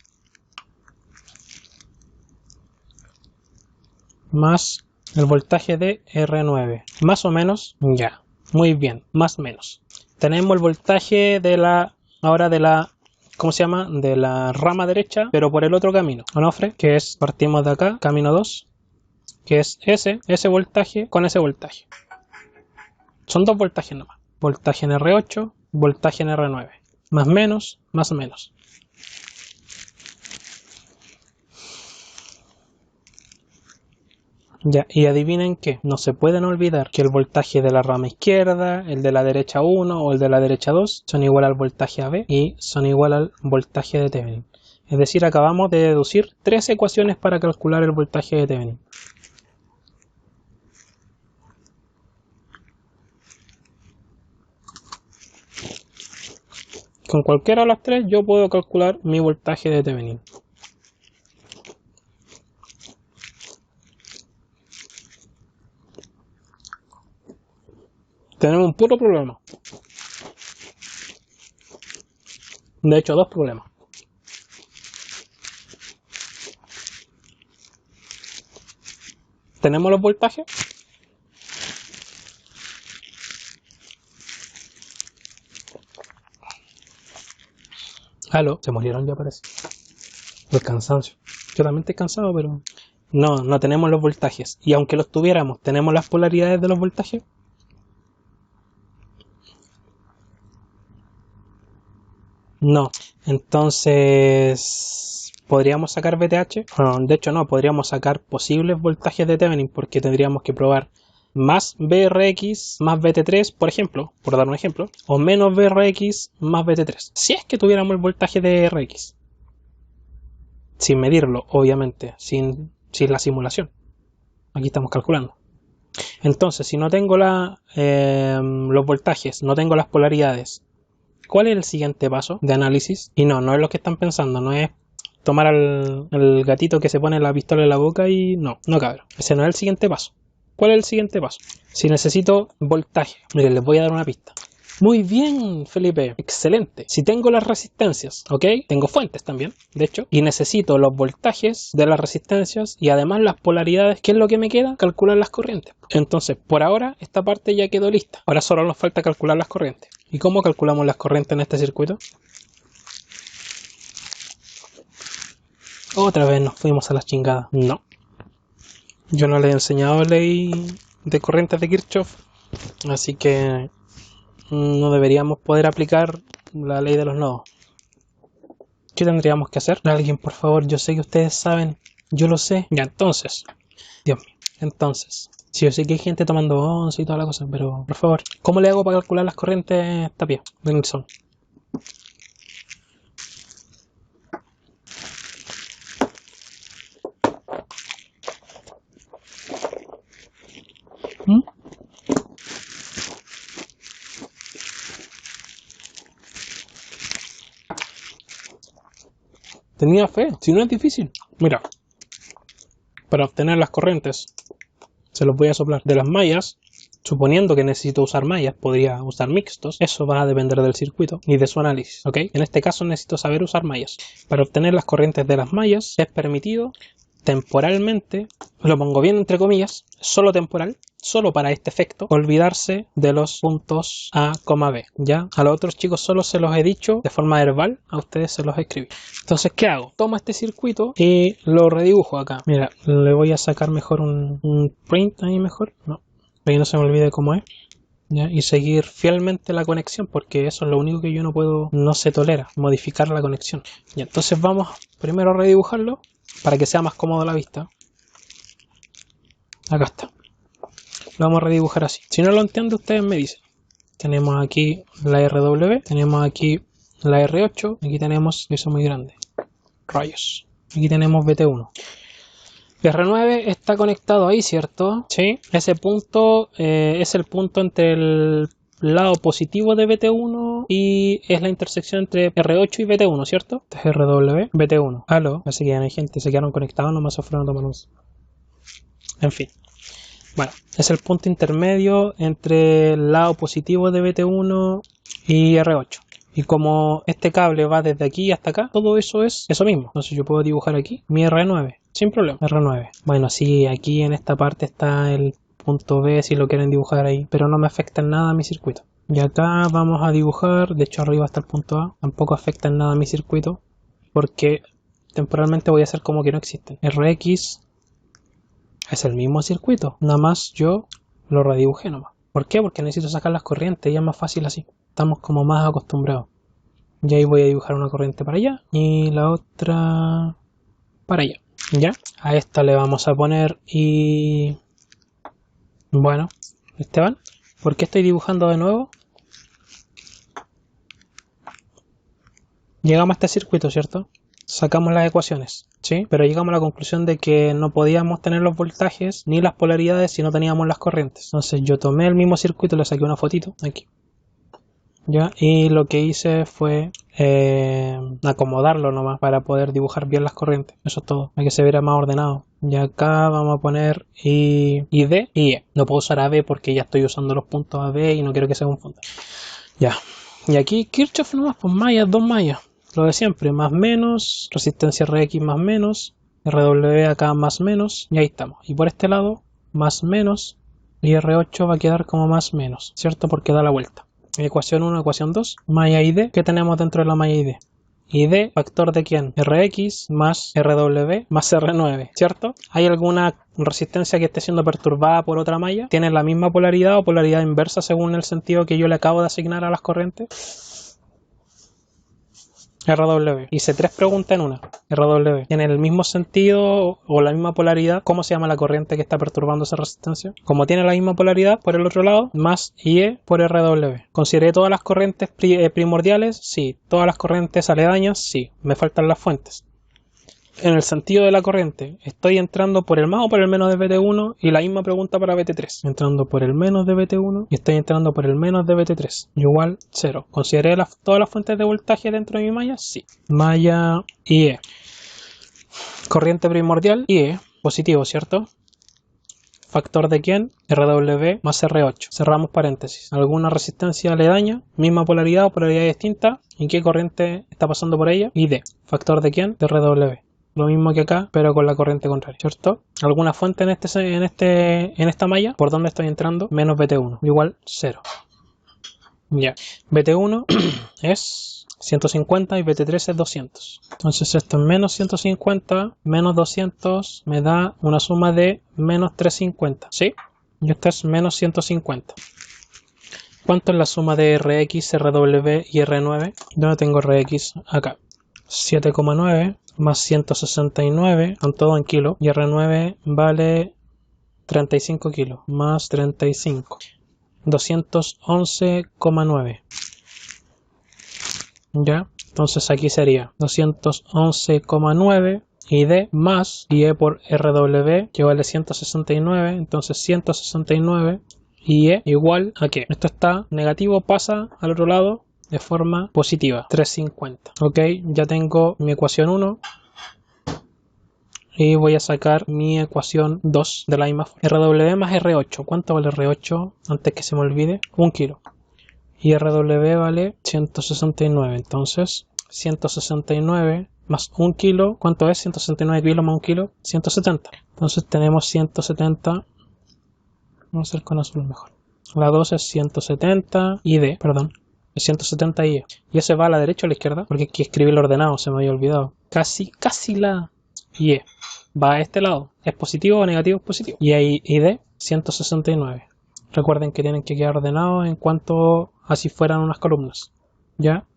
Más el voltaje de R9. Más o menos. Ya. Muy bien. Más o menos. Tenemos el voltaje de la... Ahora de la... ¿Cómo se llama? De la rama derecha, pero por el otro camino. Onofre, que es, partimos de acá, camino 2, que es ese voltaje con ese voltaje. Son dos voltajes nomás. Voltaje en R8, voltaje en R9. Más menos, más menos. Ya, y adivinen qué, no se pueden olvidar que el voltaje de la rama izquierda, el de la derecha 1 o el de la derecha 2 son igual al voltaje AB y son igual al voltaje de Thevenin. Es decir, acabamos de deducir 3 ecuaciones para calcular el voltaje de Thevenin. Con cualquiera de las 3 yo puedo calcular mi voltaje de Thevenin. Tenemos un puro problema. De hecho, dos problemas. ¿Tenemos los voltajes? Aló, se murieron ya parece. El cansancio. Yo también estoy cansado, pero... No tenemos los voltajes. Y aunque los tuviéramos, ¿tenemos las polaridades de los voltajes? No. Entonces... ¿podríamos sacar VTH? Bueno, de hecho no, podríamos sacar posibles voltajes de Thevenin porque tendríamos que probar más VRX más VT3, por ejemplo, por dar un ejemplo, o menos VRX más VT3, si es que tuviéramos el voltaje de RX. sin medirlo, obviamente, sin la simulación. Aquí estamos calculando. Entonces, si no tengo los voltajes, no tengo las polaridades, ¿cuál es el siguiente paso de análisis? Y no es lo que están pensando, no es tomar al gatito que se pone la pistola en la boca y no, cabrón. Ese no es el siguiente paso. ¿Cuál es el siguiente paso? Si necesito voltaje, miren, les voy a dar una pista. Muy bien, Felipe, excelente. Si tengo las resistencias, ¿ok? Tengo fuentes también, de hecho, y necesito los voltajes de las resistencias y además las polaridades. ¿Qué es lo que me queda? Calcular las corrientes. Entonces, por ahora, esta parte ya quedó lista. Ahora solo nos falta calcular las corrientes. ¿Y cómo calculamos las corrientes en este circuito? Otra vez nos fuimos a las chingadas. No. Yo no les he enseñado ley de corrientes de Kirchhoff, así que no deberíamos poder aplicar la ley de los nodos. ¿Qué tendríamos que hacer? Alguien, por favor, yo sé que ustedes saben, yo lo sé. Ya, entonces, Dios mío, entonces, sí, yo sé que hay gente tomando once y toda la cosa, pero por favor, ¿cómo le hago para calcular las corrientes, Tapia, de Nilsson? Tenía fe, si no es difícil. Mira, para obtener las corrientes, se los voy a soplar de las mallas. Suponiendo que necesito usar mallas, podría usar mixtos. Eso va a depender del circuito y de su análisis, ¿ok? En este caso necesito saber usar mallas. Para obtener las corrientes de las mallas es permitido temporalmente, lo pongo bien entre comillas, solo temporal, solo para este efecto, olvidarse de los puntos A, B. Ya a los otros chicos solo se los he dicho de forma verbal, a ustedes se los escribí. Entonces, ¿qué hago? Tomo este circuito y lo redibujo acá. Mira, le voy a sacar mejor un print ahí mejor. No, para que no se me olvide cómo es. ¿Ya? Y seguir fielmente la conexión, porque eso es lo único que yo no se tolera, modificar la conexión. Y entonces vamos primero a redibujarlo para que sea más cómodo la vista. Acá está. Lo vamos a redibujar así. Si no lo entiende, ustedes me dicen. Tenemos aquí la RW, tenemos aquí la R8, aquí tenemos, eso muy grande, rayos. Aquí tenemos BT1. R9 está conectado ahí, ¿cierto? Sí. Ese punto es el punto entre el lado positivo de BT1 y es la intersección entre R8 y BT1, ¿cierto? Este es RW, BT1. Aló, así que ya no hay gente, se quedaron conectados, nomás se fueron a tomar luz. En fin. Bueno, es el punto intermedio entre el lado positivo de BT1 y R8. Y como este cable va desde aquí hasta acá, todo eso es eso mismo. Entonces yo puedo dibujar aquí mi R9, sin problema, R9. Bueno, sí, aquí en esta parte está el punto B si lo quieren dibujar ahí, pero no me afecta en nada a mi circuito. Y acá vamos a dibujar, de hecho arriba está el punto A, tampoco afecta en nada a mi circuito, porque temporalmente voy a hacer como que no existen. RX es el mismo circuito, nada más yo lo redibujé nomás. ¿Por qué? Porque necesito sacar las corrientes y es más fácil así. Estamos como más acostumbrados. Y ahí voy a dibujar una corriente para allá y la otra para allá. ¿Ya? A esta le vamos a poner y... Bueno, Esteban, ¿por qué estoy dibujando de nuevo? Llegamos a este circuito, ¿cierto? Sacamos las ecuaciones, ¿sí? Pero llegamos a la conclusión de que no podíamos tener los voltajes ni las polaridades si no teníamos las corrientes. Entonces yo tomé el mismo circuito y le saqué una fotito aquí. ¿Ya? Y lo que hice fue acomodarlo nomás para poder dibujar bien las corrientes. Eso es todo, para que se viera más ordenado. Y acá vamos a poner I, D y E. No puedo usar AB porque ya estoy usando los puntos AB y no quiero que se confunda. Ya. Y aquí Kirchhoff nomás, pues mallas, dos mallas. Lo de siempre, más menos, resistencia RX más menos, RW acá más menos, y ahí estamos. Y por este lado, más menos, y R8 va a quedar como más menos, ¿cierto? Porque da la vuelta. Ecuación 1, ecuación 2, malla ID. ¿Qué tenemos dentro de la malla ID? ID, factor de quién? RX más RW más R9, ¿cierto? ¿Hay alguna resistencia que esté siendo perturbada por otra malla? ¿Tiene la misma polaridad o polaridad inversa según el sentido que yo le acabo de asignar a las corrientes? RW. Hice tres preguntas en una. RW. ¿Tiene el mismo sentido o la misma polaridad? ¿Cómo se llama la corriente que está perturbando esa resistencia? Como tiene la misma polaridad por el otro lado, más IE por RW. ¿Consideré todas las corrientes primordiales? Sí. ¿Todas las corrientes aledañas? Sí. Me faltan las fuentes. en el sentido de la corriente, ¿estoy entrando por el más o por el menos de BT1? Y la misma pregunta para BT3. Entrando por el menos de BT1 y estoy entrando por el menos de BT3. Igual 0. ¿Consideré todas las fuentes de voltaje dentro de mi malla? Sí. Malla IE. Corriente primordial IE. Positivo, ¿cierto? ¿Factor de quién? RW más R8. Cerramos paréntesis. ¿Alguna resistencia aledaña? Misma polaridad o polaridad distinta. ¿En qué corriente está pasando por ella? ID. ¿Factor de quién? De RW. Lo mismo que acá, pero con la corriente contraria, ¿cierto? ¿Alguna fuente en esta malla? ¿Por dónde estoy entrando? Menos BT1. Igual 0. Ya. BT1 es 150 y BT3 es 200. Entonces esto es menos 150 menos 200 me da una suma de menos 350. ¿Sí? Y esto es menos 150. ¿Cuánto es la suma de Rx, Rw y R9? ¿Dónde tengo Rx? Acá. 7,9 más 169, con todo en kilo, y R9 vale 35 kilos, más 35, 211,9. Ya, entonces aquí sería 211,9 y D más IE por RW, que vale 169, entonces 169 y E igual a que esto está negativo, pasa al otro lado de forma positiva, 350. Ok, ya tengo mi ecuación 1 y voy a sacar mi ecuación 2 de la misma forma. RW más R8, ¿cuánto vale R8? Antes que se me olvide, 1 kilo. Y RW vale 169, entonces 169 más 1 kilo, ¿cuánto es? 169 kilos más 1 kilo, 170. Entonces tenemos 170, vamos a hacer con azul mejor. La 2 es 170 ID, perdón, es 170 IE. ¿Y ese va a la derecha o a la izquierda? Porque aquí escribí el ordenado, se me había olvidado. Casi la IE. Va a este lado. ¿Es positivo o negativo? Es positivo. Y ahí ID 169. Recuerden que tienen que quedar ordenados en cuanto a si fueran unas columnas. ¿Ya?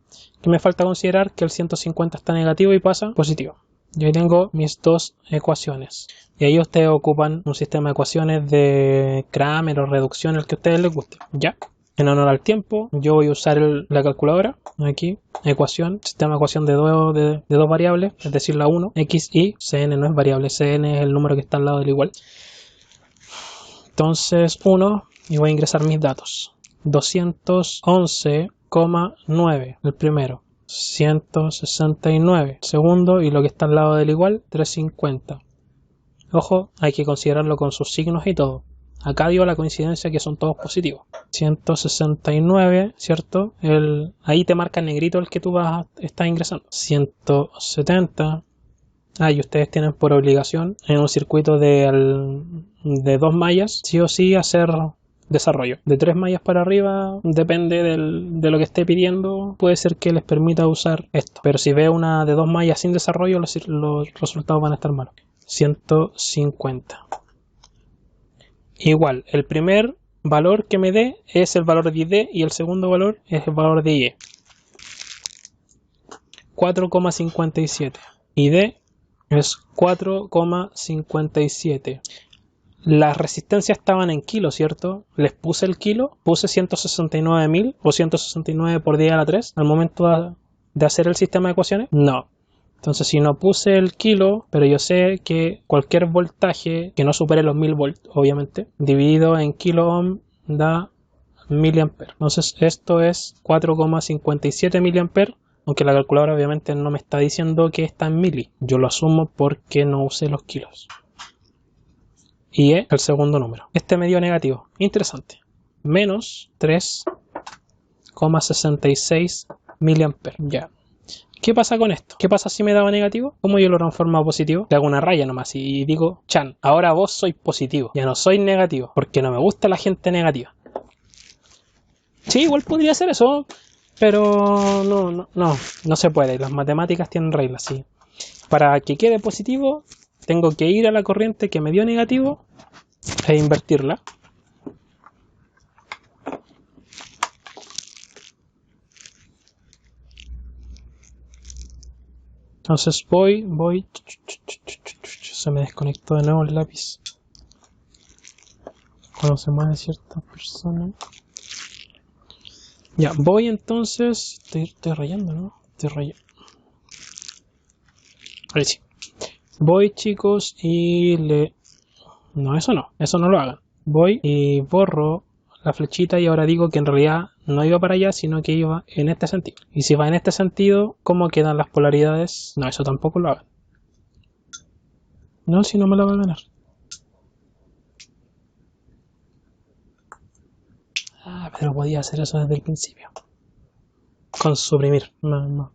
Que me falta considerar que el 150 está negativo y pasa positivo. Y ahí tengo mis dos ecuaciones. Y ahí ustedes ocupan un sistema de ecuaciones de Kramer o reducción, el que a ustedes les guste. ¿Ya? En honor al tiempo, yo voy a usar la calculadora. Aquí, ecuación, sistema de ecuación de dos variables, es decir, la 1, x, y, cn no es variable, cn es el número que está al lado del igual. Entonces, 1, y voy a ingresar mis datos. 211,9, el primero. 169, segundo, y lo que está al lado del igual, 350. Ojo, hay que considerarlo con sus signos y todo. Acá dio la coincidencia que son todos positivos. 169, ¿cierto? Ahí te marca en negrito el que tú estás ingresando. 170. Y ustedes tienen por obligación en un circuito de 2 mallas, sí o sí hacer desarrollo. De 3 mallas para arriba, depende de lo que esté pidiendo, puede ser que les permita usar esto. Pero si ve una de 2 mallas sin desarrollo, los resultados van a estar malos. 150. Igual, el primer valor que me dé es el valor de ID y el segundo valor es el valor de IE. 4,57. ID es 4,57. Las resistencias estaban en kilos, ¿cierto? Les puse el kilo, puse 169.000 o 169 por 10 a la 3 al momento de hacer el sistema de ecuaciones. No. Entonces, si no puse el kilo, pero yo sé que cualquier voltaje que no supere los 1000 volts, obviamente, dividido en kilo ohm da miliamperes. Entonces, esto es 4,57 miliamperes, aunque la calculadora obviamente no me está diciendo que está en mili. Yo lo asumo porque no usé los kilos. Y es el segundo número. Este me dio negativo. Interesante. Menos 3,66 miliamperes. Ya. ¿Qué pasa con esto? ¿Qué pasa si me daba negativo? ¿Cómo yo lo transformo a positivo? Le hago una raya nomás y digo, Chan, ahora vos sois positivo. Ya no soy negativo, porque no me gusta la gente negativa. Sí, igual podría ser eso, pero no se puede. Las matemáticas tienen reglas, sí. Para que quede positivo, tengo que ir a la corriente que me dio negativo e invertirla. Entonces voy, se me desconectó de nuevo el lápiz cuando se mueve cierta persona. Ya, voy entonces, estoy rayando, ¿no? Estoy rayando. Ahí sí. Voy, chicos, y le... No, eso no lo hagan. Voy y borro la flechita y ahora digo que en realidad no iba para allá, sino que iba en este sentido. Y si va en este sentido, ¿cómo quedan las polaridades? No, eso tampoco lo hagan. No, si no me la va a ganar. Ah, pero podía hacer eso desde el principio. Con suprimir. No.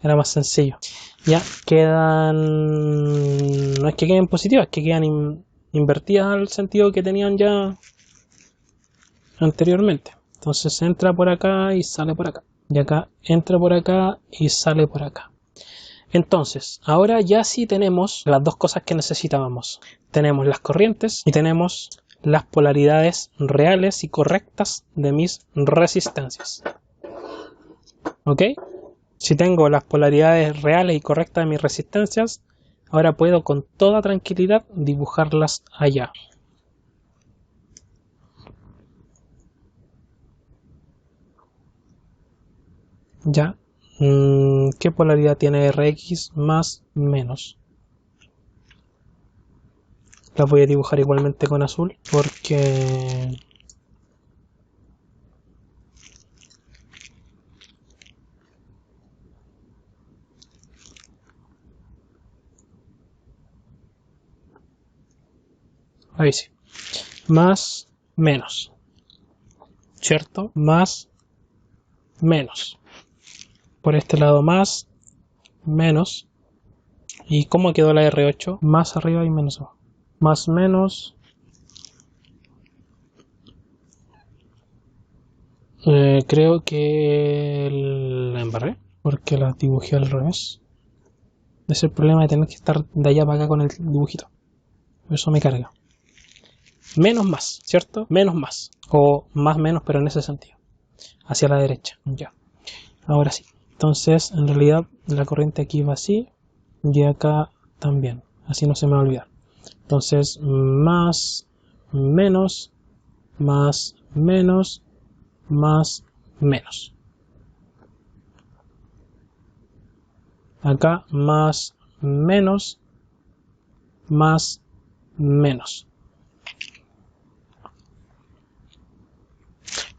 Era más sencillo. Ya quedan... No es que queden positivas, es que quedan invertidas al sentido que tenían ya anteriormente. Entonces entra por acá y sale por acá. Y acá entra por acá y sale por acá. Entonces, ahora ya sí tenemos las dos cosas que necesitábamos. Tenemos las corrientes y tenemos las polaridades reales y correctas de mis resistencias. ¿Ok? Si tengo las polaridades reales y correctas de mis resistencias, ahora puedo con toda tranquilidad dibujarlas allá. Ya. ¿Qué polaridad tiene Rx más menos? Las voy a dibujar igualmente con azul porque... Ahí sí. Más menos. ¿Cierto? Más menos. Por este lado más menos. ¿Y cómo quedó la R8? Más arriba y menos abajo. Más menos. Creo que la embarré porque la dibujé al revés. Ese es el problema de tener que estar de allá para acá con el dibujito. Eso me carga. Menos más, ¿cierto? Menos más. O más menos, pero en ese sentido. Hacia la derecha. Ya. Ahora sí. Entonces, en realidad, la corriente aquí va así. Y acá también. Así no se me va a olvidar. Entonces, más, menos, más, menos, más, menos. Acá, más, menos, más, menos.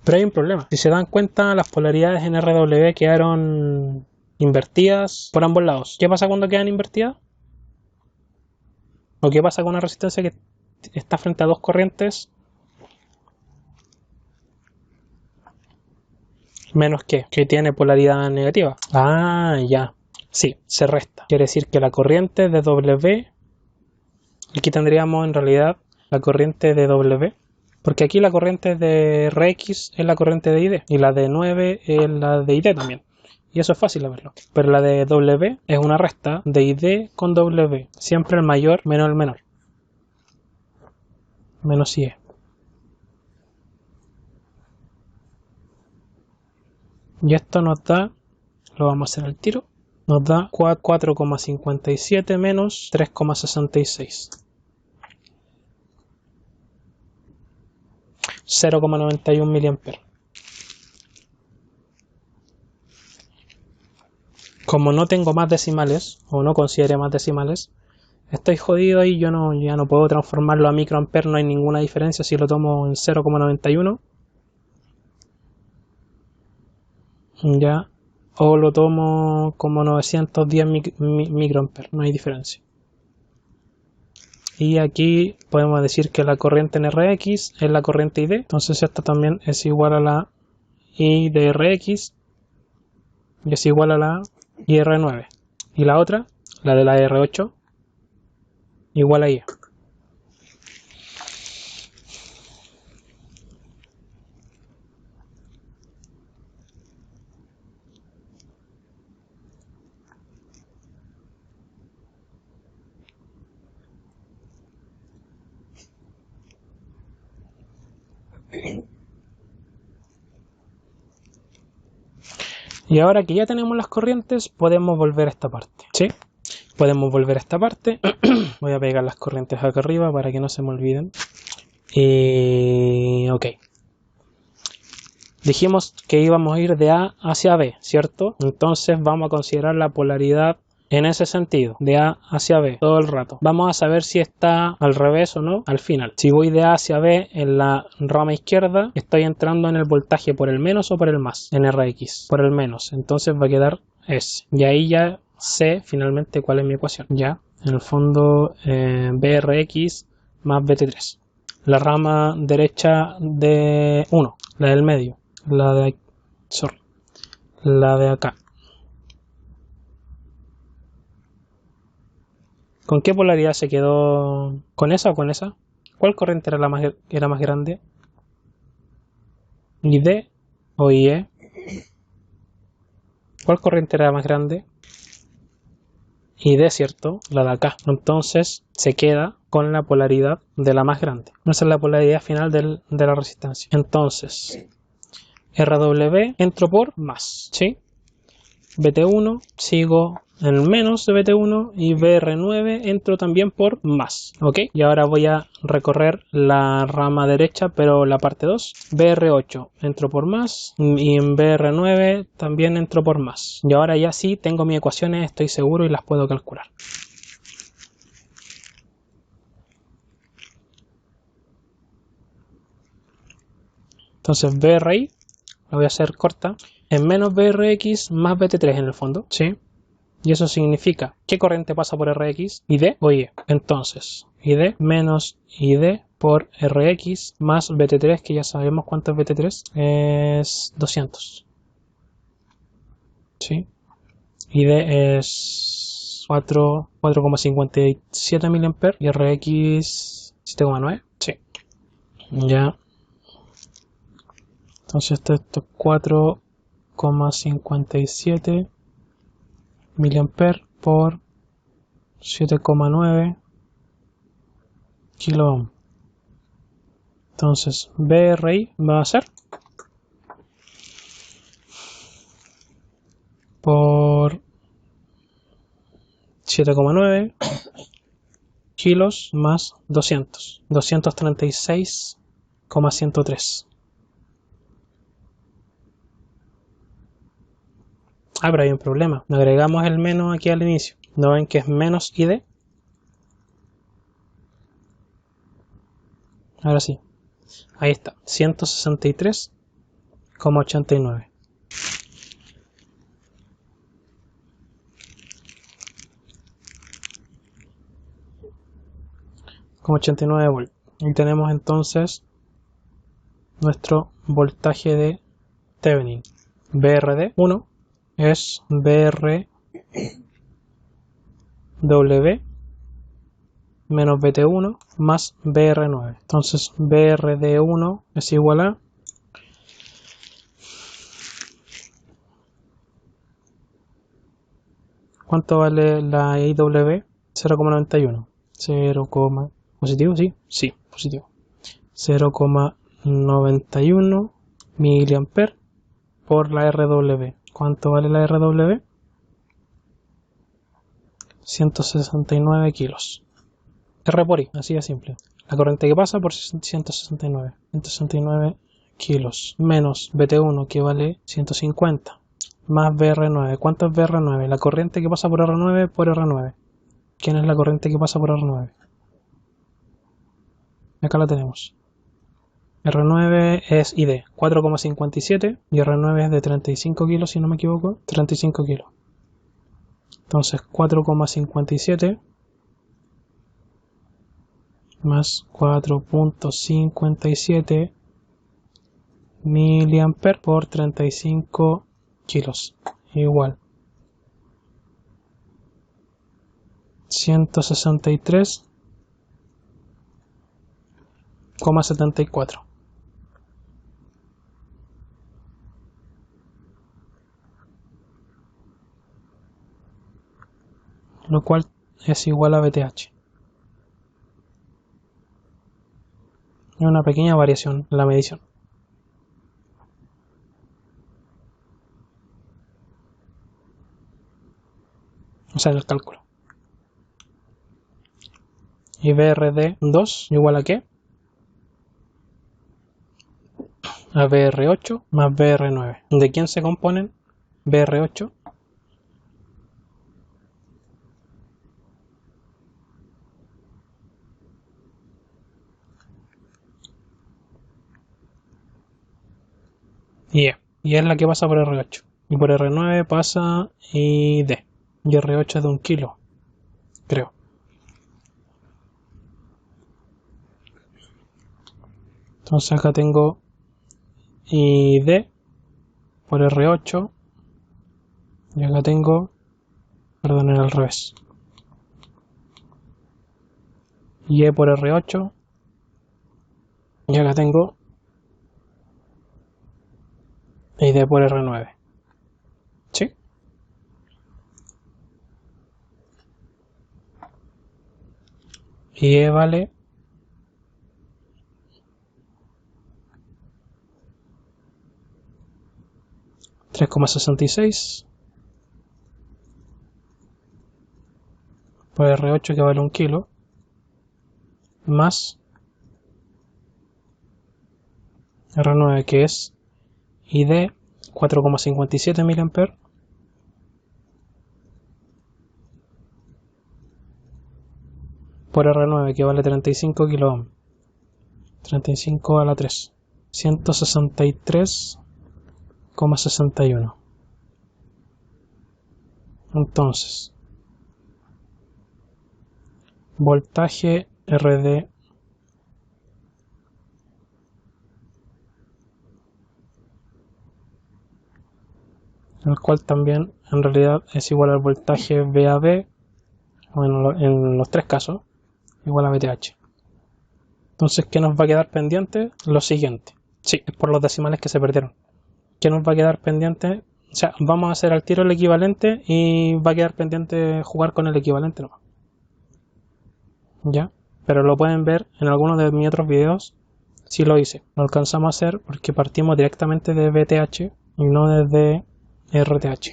Pero hay un problema. Si se dan cuenta, las polaridades en RW quedaron invertidas por ambos lados. ¿Qué pasa cuando quedan invertidas? ¿O qué pasa con una resistencia que está frente a dos corrientes? Menos que tiene polaridad negativa. Ah, ya. Sí, se resta. Quiere decir que la corriente de W, aquí tendríamos en realidad la corriente de W, porque aquí la corriente de Rx es la corriente de ID y la de 9 es la de ID también. Y eso es fácil de verlo. Pero la de W es una resta de ID con W. Siempre el mayor menos el menor. Menos IE. Y esto nos da, lo vamos a hacer al tiro, nos da 4,57 menos 3,66. 0,91 miliamperes. Como no tengo más decimales, o no considere más decimales, estoy jodido y yo ya no puedo transformarlo a microamper, no hay ninguna diferencia si lo tomo en 0,91. Ya, o lo tomo como 910 microamper, no hay diferencia. Y aquí podemos decir que la corriente en Rx es la corriente ID, entonces esta también es igual a la I de Rx y es igual a la IR9. Y la otra, la de la R8, igual a I. Y ahora que ya tenemos las corrientes, podemos volver a esta parte. ¿Sí? Podemos volver a esta parte. Voy a pegar las corrientes acá arriba para que no se me olviden. Y... ok. Dijimos que íbamos a ir de A hacia B, ¿cierto? Entonces vamos a considerar la polaridad en ese sentido, de A hacia B todo el rato. Vamos a saber si está al revés o no al final. Si voy de A hacia B en la rama izquierda, estoy entrando en el voltaje por el menos o por el más en Rx, por el menos. Entonces va a quedar S. Y ahí ya sé finalmente cuál es mi ecuación. Ya, en el fondo, Brx más Bt3. La rama derecha de 1, la del medio, la de acá. ¿Con qué polaridad se quedó? ¿Con esa o con esa? ¿Cuál corriente era más grande? ¿ID o IE? ¿Cuál corriente era más grande? ID, ¿cierto? La de acá. Entonces se queda con la polaridad de la más grande. Esa es la polaridad final de la resistencia. Entonces, RW entro por más, ¿sí? BT1 sigo en menos de BT1 y BR9 entro también por más, ¿ok? Y ahora voy a recorrer la rama derecha, pero la parte 2. BR8 entro por más y en BR9 también entro por más. Y ahora ya sí tengo mis ecuaciones, estoy seguro y las puedo calcular. Entonces BRI, la voy a hacer corta, en menos BRX más BT3 en el fondo, ¿sí? Y eso significa, ¿qué corriente pasa por Rx? ¿ID o IE? Entonces, ID menos ID por Rx más BT3, que ya sabemos cuánto es BT3, es 200. ¿Sí? ID es 4,57 mA y Rx 7,9. Sí. Ya. Entonces esto es 4,57 mA por 7,9 kilo ohm. Entonces BRI va a ser por 7,9 kilos más 236,103. Pero hay un problema. Agregamos el menos aquí al inicio. ¿No ven que es menos ID? Ahora sí. Ahí está. 163,89. Como 89 volt. Y tenemos entonces nuestro voltaje de Thevenin. BRD 1 es BRW menos BT1 más BR9. Entonces BRD1 es igual a ¿cuánto vale la IW? 0,91. 0, positivo, sí, sí, positivo. 0,91 miliamper por la RW. ¿Cuánto vale la RW? 169 kilos. R por I, así de simple. La corriente que pasa por 169 kilos menos BT1 que vale 150 más BR9. ¿Cuánto es BR9? La corriente que pasa por R9 por R9. ¿Quién es la corriente que pasa por R9? Acá la tenemos. R9 es ID, 4,57 y R9 es de 35 kilos, si no me equivoco. 35 kilos. Entonces 4,57 más 4,57 miliamper por 35 kilos. Igual. 163,74. Lo cual es igual a BTH. Hay una pequeña variación en la medición. O sea, en el cálculo. Y BRD2 igual a ¿qué? A BR8 más BR9. ¿De quién se componen? BR8 y E. Y es la que pasa por R8. Y por R9 pasa ID. Y R8 es de 1 kilo, creo. Entonces acá tengo ID por R8. Y acá tengo, perdón, era al revés. Y E por R8. Y acá tengo ID por R9. ¿Sí? Y E vale 3,66 por R8, que vale 1 kilo, más R9, que es ID 4,57 mA, por R9, que vale 35 kilo, 35 a la 3, 163,61. Entonces, voltaje RD el cual también en realidad es igual al voltaje VAB, bueno, en los tres casos, igual a VTH. Entonces, ¿qué nos va a quedar pendiente? Lo siguiente. Sí, es por los decimales que se perdieron. ¿Qué nos va a quedar pendiente? O sea, vamos a hacer al tiro el equivalente y va a quedar pendiente jugar con el equivalente nomás. ¿Ya? Pero lo pueden ver en algunos de mis otros videos. Sí lo hice. Lo alcanzamos a hacer porque partimos directamente de VTH y no desde RTH.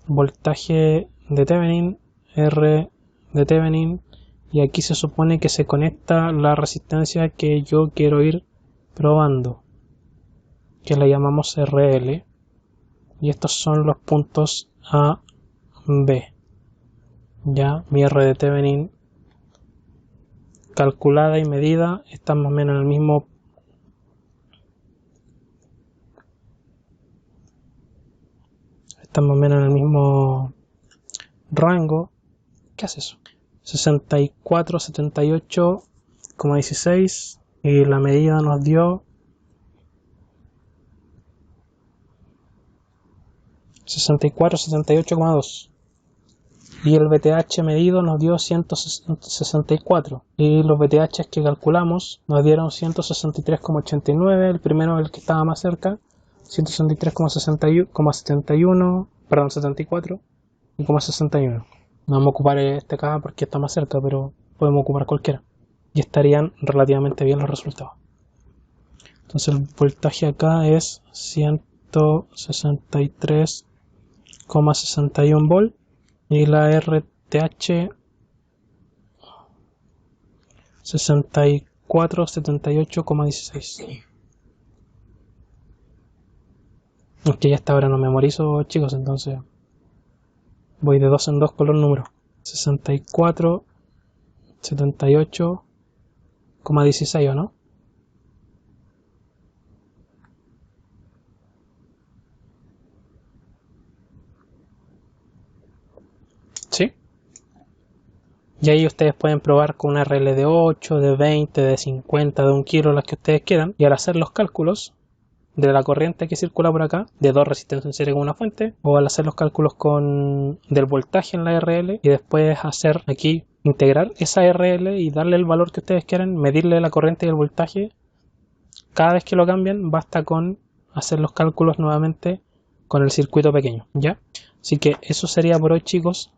Voltaje de Thevenin, R de Thevenin, y aquí se supone que se conecta la resistencia que yo quiero ir probando, que la llamamos RL, y estos son los puntos A, B. Ya mi R de Thevenin calculada y medida está más o menos en el mismo rango. ¿Qué hace eso? 64, 78,16, y la medida nos dio 64, 78,2, y el VTH medido nos dio 164, y los VTH que calculamos nos dieron 163,89, el primero, el que estaba más cerca, 163,71, perdón, 74 y 61. No vamos a ocupar este acá porque está más cerca, pero podemos ocupar cualquiera y estarían relativamente bien los resultados. Entonces el voltaje acá es 163,61 volt y la RTH 6478,16. Aunque ya hasta ahora no memorizo, chicos, entonces voy de 2 en 2 con los números. 64, 78,16, ¿o no? ¿Sí? Y ahí ustedes pueden probar con una RL de 8, de 20, de 50, de 1 kilo, las que ustedes quieran. Y al hacer los cálculos de la corriente que circula por acá, de dos resistencias en serie con una fuente, o al hacer los cálculos del voltaje en la RL, y después hacer aquí, integrar esa RL y darle el valor que ustedes quieran, medirle la corriente y el voltaje, cada vez que lo cambian, basta con hacer los cálculos nuevamente con el circuito pequeño, ¿ya? Así que eso sería por hoy, chicos.